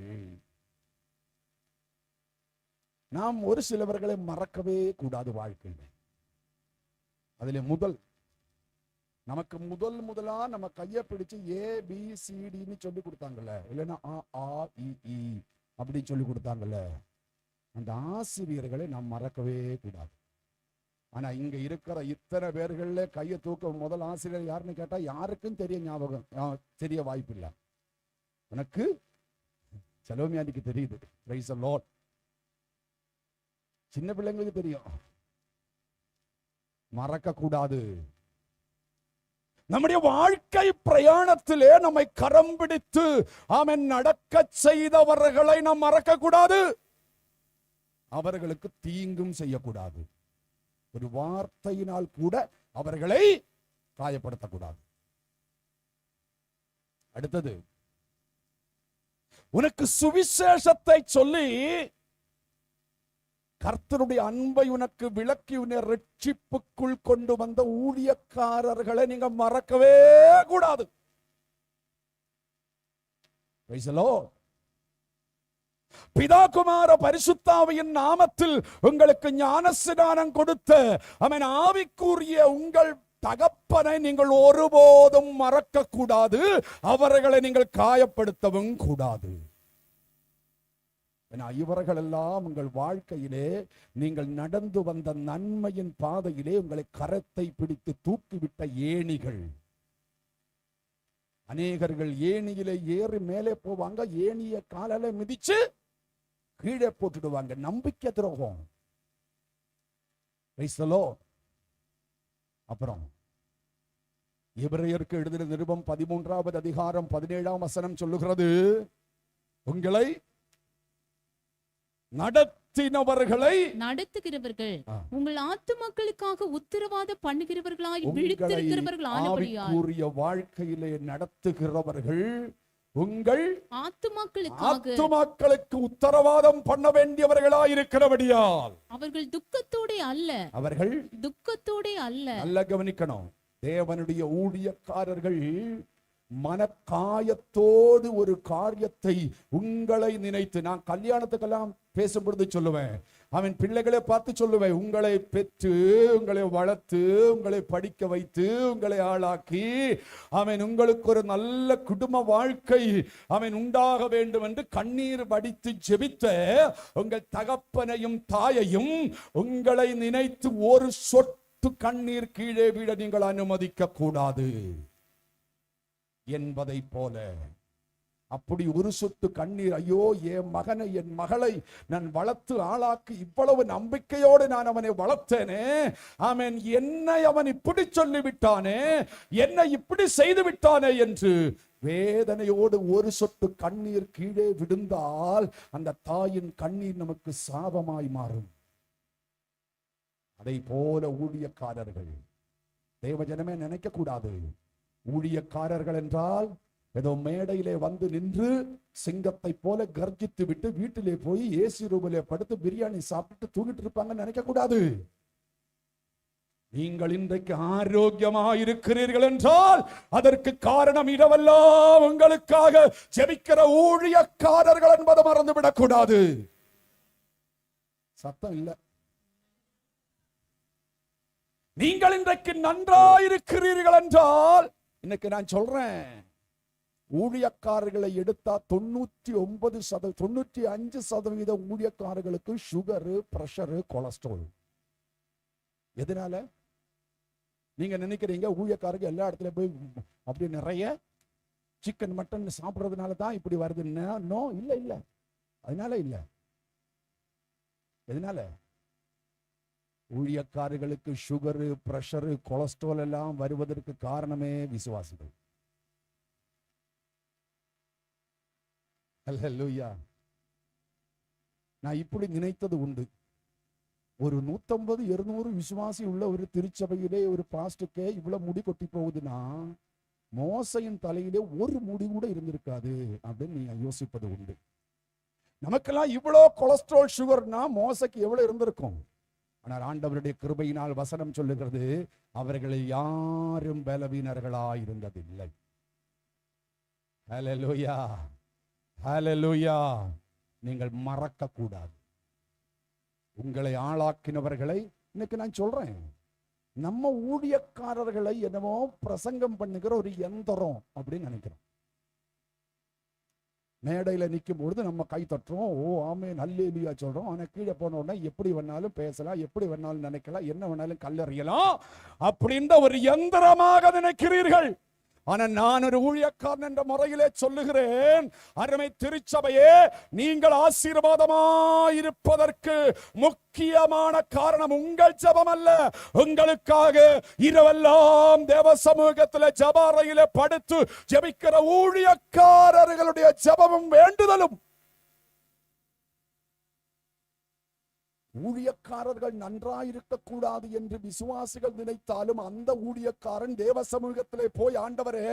நாம் ஒரு சிலவர்களை மறக்கவே கூடாது வாழ்க்கையில். அதுல நமக்கு முதலா நம்ம கையை பிடிச்சு ABCDன்னு சொல்லி கொடுத்தாங்கல்ல, இல்லைன்னா AAEE அப்படின்னு சொல்லி கொடுத்தாங்கல்ல, அந்த ஆசிரியர்களை நாம் மறக்கவே கூடாது. ஆனா இங்க இருக்கிற இத்தனை பேர்கள்ல கையை தூக்க முதல் ஆசிரியர் யாருன்னு கேட்டா யாருக்கும் தெரிய வாய்ப்பு இல்லை. எனக்கு செலோமியானிக்கு தெரியுது, பிரைஸ் தி லார்ட். சின்ன பிள்ளைங்களுக்கு தெரியும். மறக்க கூடாது. நம்முடைய வாழ்க்கை பிரயாணத்திலே நம்மை கரம் பிடித்து ஆமென் நடக்க செய்தவர்களை நாம் மறக்க கூடாது. அவர்களுக்கு தீங்கும் செய்யக்கூடாது. ஒரு வார்த்தையினால் கூட அவர்களை காயப்படுத்தக்கூடாது. அடுத்தது, உனக்கு சுவிசேஷத்தை சொல்லி கர்த்தருடைய அன்பை உனக்கு விளக்கி உன்னை ரட்சிப்புக்குள் கொண்டு வந்த ஊழியக்காரர்களை நீங்க மறக்கவே கூடாது. பிதா குமார பரிசுத்தாவியின் நாமத்தில் உங்களுக்கு ஞானஸ்நானம் கொடுத்த அவன் ஆவிக்குரிய உங்கள் தகப்பனை நீங்கள் ஒருபோதும் மறக்க கூடாது. அவர்களை நீங்கள் காயப்படுத்தவும் கூடாது. இவர்கள் எல்லாம் உங்கள் வாழ்க்கையிலே நீங்கள் நடந்து வந்த நன்மையின் பாதையிலே உங்களை கரத்தை பிடித்து தூக்கிவிட்ட ஏணிகள். அநேகர்கள் ஏணியிலே ஏறி மேலே போவாங்க, ஏணிய காலால மிதிச்சு கீழே போட்டுடுவாங்க. நம்பிக்கை துரோகம். அப்புறம் எபிரேயருக்கு எழுதின நிருபம் 13வது அதிகாரம் 17ஆம் வசனம் சொல்லுகிறது, உங்களை நடத்துகிறவர்கள் உங்கள் ஆத்துமாக்களுக்காக உத்தரவாத பண்ணுகிறவர்களாய் விழித்திருக்கிறவர்கள் ஆனபடியால் வாழ்க்கையிலே நடத்துகிறவர்கள் உங்கள் ஆத்துமாக்களுக்கு உத்தரவாதம் பண்ண வேண்டியவர்களாய் இருக்கிறபடியால் அவர்கள் துக்கத்தோட அல்ல. நல்ல கவனிக்கணும். தேவனுடைய ஊழியக்காரர்கள் மனக்காயத்தோடு ஒரு காரியத்தை உங்களை நினைத்து, நான் கல்யாணத்துக்கெல்லாம் பேசும்பொழுது சொல்லுவேன், அவன் பிள்ளைகளை பார்த்து சொல்லுவேன், உங்களை பெற்று உங்களை வளர்த்து உங்களை படிக்க வைத்து உங்களை ஆளாக்கி அவன் உங்களுக்கு ஒரு நல்ல குடும்ப வாழ்க்கை அவன் உண்டாக வேண்டும் என்று கண்ணீர் வடித்து ஜெபித்த உங்கள் தகப்பனையும் தாயையும் உங்களை நினைத்து ஒரு சொட்டு கண்ணீர் கீழே விட நீங்கள் அனுமதிக்க கூடாது என்பதை போல அப்படி ஒரு சொட்டு கண்ணீர், ஐயோ என் மகனை என் மகளை நான் வளர்த்து ஆளாக்கி இவ்வளவு நம்பிக்கையோடு நான் அவனை வளர்த்தேனே, ஆமென், என்னை அவன் இப்படி சொல்லிவிட்டானே, என்னை இப்படி செய்து விட்டானே என்று வேதனையோடு ஒரு சொட்டு கண்ணீர் கீழே விழுந்தால் அந்த தாயின் கண்ணீர் நமக்கு சாபமாய் மாறும். அதை போல ஊழியக்காரர்கள், தேவஜனமே நினைக்க கூடாது, ஊழியக்காரர்கள் என்றால் ஏதோ மேடையிலே வந்து நின்று சிங்கத்தை போல கர்ஜித்து விட்டு வீட்டிலே போய் ஏசி ரூமிலே படுத்து பிரியாணி சாப்பிட்டு தூங்கிட்டு இருப்பாங்கன்னு நினைக்க கூடாது. நீங்கள் இன்றைக்கு ஆரோக்கியமாக இருக்கிறீர்கள் என்றால் அதற்கு காரணம் இரவெல்லாம் உங்களுக்காக ஜெபிக்கிற ஊழியக்காரர்கள் என்பதை மறந்துவிடக் கூடாது. சத்தம் இல்ல. நீங்கள் இன்றைக்கு நன்றாயிருக்கிறீர்கள் என்றால், இன்னைக்கு நான் சொல்றேன், ஊழியக்காரர்களை எடுத்தா 95% ஊழியக்காரர்களுக்கு சுகரு, பிரஷரு, கொலஸ்ட்ரால். எதனால? நீங்க நினைக்கிறீங்க ஊழியக்காரர்கள் எல்லா இடத்துல போய் அப்படி நிறைய சிக்கன் மட்டன் சாப்பிடுறதுனால தான் இப்படி வருதுன்னா, நோ, இல்ல இல்ல, அதனால இல்ல. எதனால? ஊழியக்காரர்களுக்கு சுகரு, பிரஷரு, கொலஸ்ட்ரால் எல்லாம் வருவதற்கு காரணமே விசுவாசிகள். அல்லேலூயா. நான் இப்படி நினைத்தது உண்டு. ஒரு 150-200 விசுவாசி உள்ள ஒரு திருச்சபையிலே ஒரு பாஸ்டுக்கே இவ்வளவு முடி கொட்டி போகுதுன்னா, மோசையின் தலையிலே ஒரு முடி கூட இருந்திருக்காது அப்படின்னு நீங்க யோசிப்பது உண்டு. நமக்கெல்லாம் இவ்வளவு கொலஸ்ட்ரால், சுகர்னா மோசைக்கு எவ்வளவு இருந்திருக்கும். ஆனால் ஆண்டவருடைய கிருபையினால் வசனம் சொல்லுகிறது, அவர்களில் யாரும் பலவீனர்களாய் இருந்ததில்லை. ஹல்லேலூயா, ஹல்லேலூயா. நீங்கள் மறக்க கூடாது. உங்களை ஆளாக்கினவர்களை இன்னைக்கு நான் சொல்றேன், நம்ம ஊழியக்காரர்களை என்னமோ பிரசங்கம் பண்ணுகிற ஒரு யந்திரம் அப்படின்னு நினைக்கிறோம். மேடையில நிற்கும் பொழுது நம்ம கை தட்டுறோம், ஓ ஆமென் அல்லேலூயா சொல்றோம். ஆனா கீழே போன உடனே எப்படி வேணாலும் பேசலாம், எப்படி வேணாலும் நினைக்கலாம், என்ன வேணாலும் கல்லறியலாம் அப்படின்ற ஒரு யந்திரமாக நினைக்கிறீர்கள். ஆனா நான் ஒரு ஊழியக்காரன் என்ற முறையிலே சொல்லுகிறேன், அருமை திருச்சபையே, நீங்கள் ஆசீர்வாதமாயிருப்பதற்கு முக்கியமான காரணம் உங்கள் ஜெபம் அல்ல. உங்களுக்காக இரவெல்லாம் தேவ சமூகத்தில் ஜெபஅறையிலே படுத்து ஜெபிக்கிற ஊழியக்காரர்களுடைய ஜெபமும் வேண்டுதலும். ஊழியக்காரர்கள் நன்றாயிருக்க கூடாது என்று விசுவாசிகள் நினைத்தாலும் அந்த ஊழியக்காரன் தேவ சமூகத்திலே போய், ஆண்டவரே,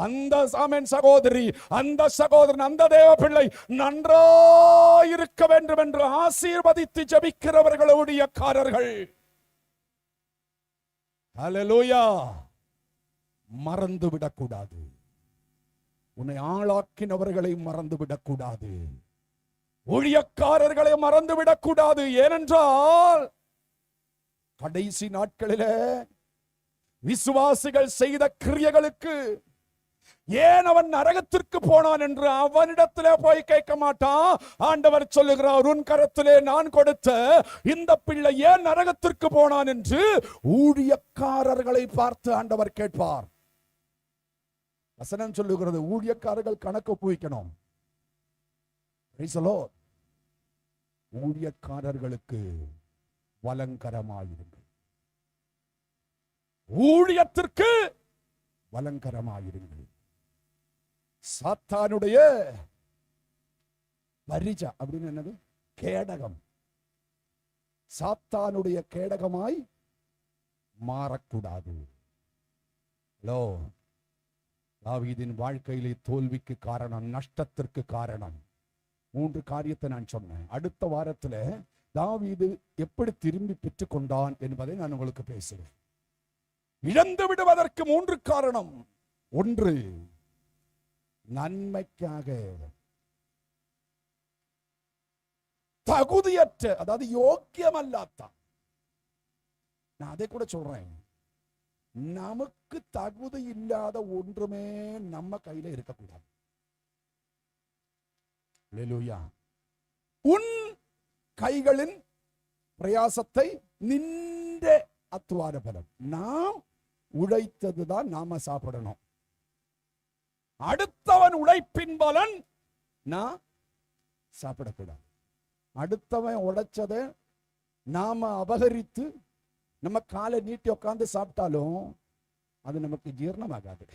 அந்த ஆமென் சகோதரி, அந்த சகோதரன், அந்த தேவ பிள்ளை நன்றாயிருக்க வேண்டும் என்று ஆசீர்வதித்து ஜெபிக்கிறவர்கள் ஊழியக்காரர்கள். ஹல்லேலூயா. மறந்து விடக்கூடாது. உன்னை ஆளாக்கினவர்களை மறந்து விடக்கூடாது. ஊழியக்காரர்களை மறந்துவிடக் கூடாது. ஏனென்றால் கடைசி நாட்களிலே விசுவாசிகள் செய்த கிரியைகளுக்கு ஏன் அவன் நரகத்திற்கு போனான் என்று அவனிடத்திலே போய் கேட்க மாட்டான். ஆண்டவர் சொல்லுகிறார், உன் கரத்திலே நான் கொடுத்த இந்த பிள்ளை ஏன் நரகத்திற்கு போனான் என்று ஊழியக்காரர்களை பார்த்து ஆண்டவர் கேட்பார். வசனம் சொல்லுகிறது, ஊழியக்காரர்கள் கணக்கு ஒப்புவிக்கணும். ஊழியக்காரர்களுக்கு வலங்கரமாயிருங்கள். ஊழியத்திற்கு வலங்கரமாயிருங்கள். சாத்தானுடைய பரிஜா அப்படின்னு என்னது? கேடகம். சாத்தானுடைய கேடகமாய் மாறக்கூடாது. தாவீதின் வாழ்க்கையிலே தோல்விக்கு காரணம், நஷ்டத்திற்கு காரணம் 3 காரியத்தை நான் சொன்னேன். அடுத்த வாரத்தில் தாவீது எப்படி திரும்பி பெற்றுக் கொண்டான் என்பதை நான் உங்களுக்கு பேசுவேன். இழந்து விடுவதற்கு 3 காரணம். 1, நன்மைக்காக தகுதியற்ற, அதாவது யோக்கியமல்லாத, நான் அதை கூட சொல்றேன், நமக்கு தகுதி இல்லாத ஒன்றுமே நம்ம கையில இருக்கக்கூடாது. அல்லேலூயா. உன் கைகளின் பிரயாசத்தை நின்ற அத்துவார பலம். நாம் உழைத்ததுதான் நாம சாப்பிடணும். அடுத்தவன் உழைப்பின் பலன் நான் சாப்பிடக்கூடாது. அடுத்தவன் உழைச்சதை நாம அபகரித்து நம்ம காலை நீட்டி உட்கார்ந்து சாப்பிட்டாலும் அது நமக்கு ஜீரணமாகாது.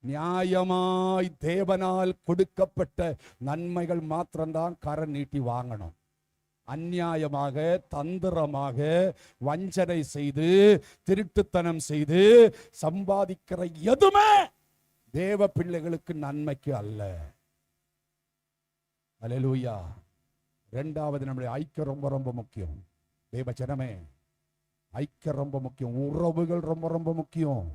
நியாயமாய் தேவனால் கொடுக்கப்பட்ட நன்மைகள் மாத்திரம்தான் கரம் நீட்டி வாங்கணும். அநியாயமாக, தந்திரமாக, வஞ்சனை செய்து, திருட்டுத்தனம் செய்து சம்பாதிக்கிற எதுவுமே தேவ பிள்ளைகளுக்கு நன்மைக்கு அல்ல. அல்லேலூயா. இரண்டாவது, நம்முடைய ஐக்கியம் ரொம்ப ரொம்ப முக்கியம். தேவ ஜனமே, ஐக்கியம் ரொம்ப முக்கியம். உறவுகள் ரொம்ப ரொம்ப முக்கியம்.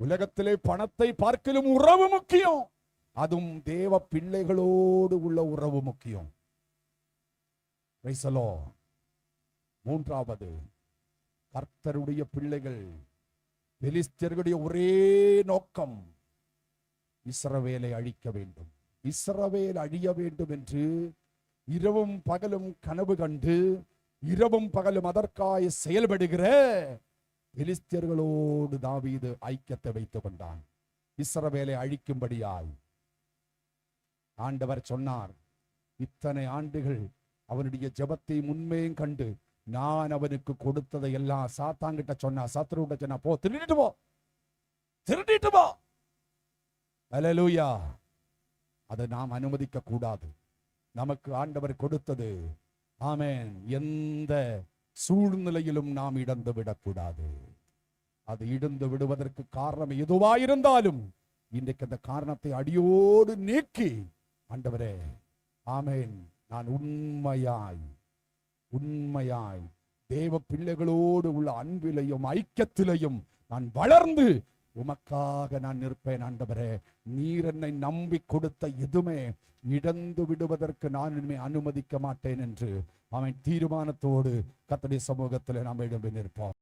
உலகத்திலே பணத்தை பார்க்கலும் உறவு முக்கியம். அதுவும் தேவ பிள்ளைகளோடு உள்ள உறவு முக்கியம். மூன்றாவது, கர்த்தருடைய பிள்ளைகள், பெலிஸ்தர்களுடைய ஒரே நோக்கம் இஸ்ரவேலை அழிக்க வேண்டும். இஸ்ரவேல் அழிய வேண்டும் என்று இரவும் பகலும் கனவு கண்டு இரவும் பகலும் அதற்காக செயல்படுகிற பெலிஸ்தியர்களோடு தாவீது ஐக்கியத்தை வைத்துக் கொண்டான். இஸ்ரவேலை அழிக்கும்படியாய் ஆண்டவர் சொன்னார். இத்தனை ஆண்டுகள் அவனுடைய ஜெபத்தை முன்மையும் கண்டு நான் அவனுக்கு கொடுத்ததை எல்லாம் சாத்தாங்கிட்ட சொன்னா, சத்ருகிட்ட சொன்னா, போ திருடிட்டு போ, திருடிட்டு போ. அல்லேலூயா. அதை நாம் அனுமதிக்க கூடாது. நமக்கு ஆண்டவர் கொடுத்தது, ஆமென், எந்த சூழ்நிலையிலும் நாம் இழந்து விடக்கூடாது. அது இழந்து விடுவதற்கு காரணம் எதுவாயிருந்தாலும் இன்றைக்கு அந்த காரணத்தை அடியோடு நீக்கி, ஆண்டவரே, ஆமென், நான் உண்மையாய் தேவ பிள்ளைகளோடு உள்ள அன்பிலையும் ஐக்கியத்திலையும் நான் வளர்ந்து உமக்காக நான் நிற்பேன். ஆண்டவரே, நீர் என்னை நம்பி கொடுத்த எதுவுமே இழந்து விடுவதற்கு நான் இனிமே அனுமதிக்க மாட்டேன் என்று அவன் தீர்மானத்தோடு கர்த்தருடைய சமூகத்தில் நாம் எழும்பி நிற்போம்.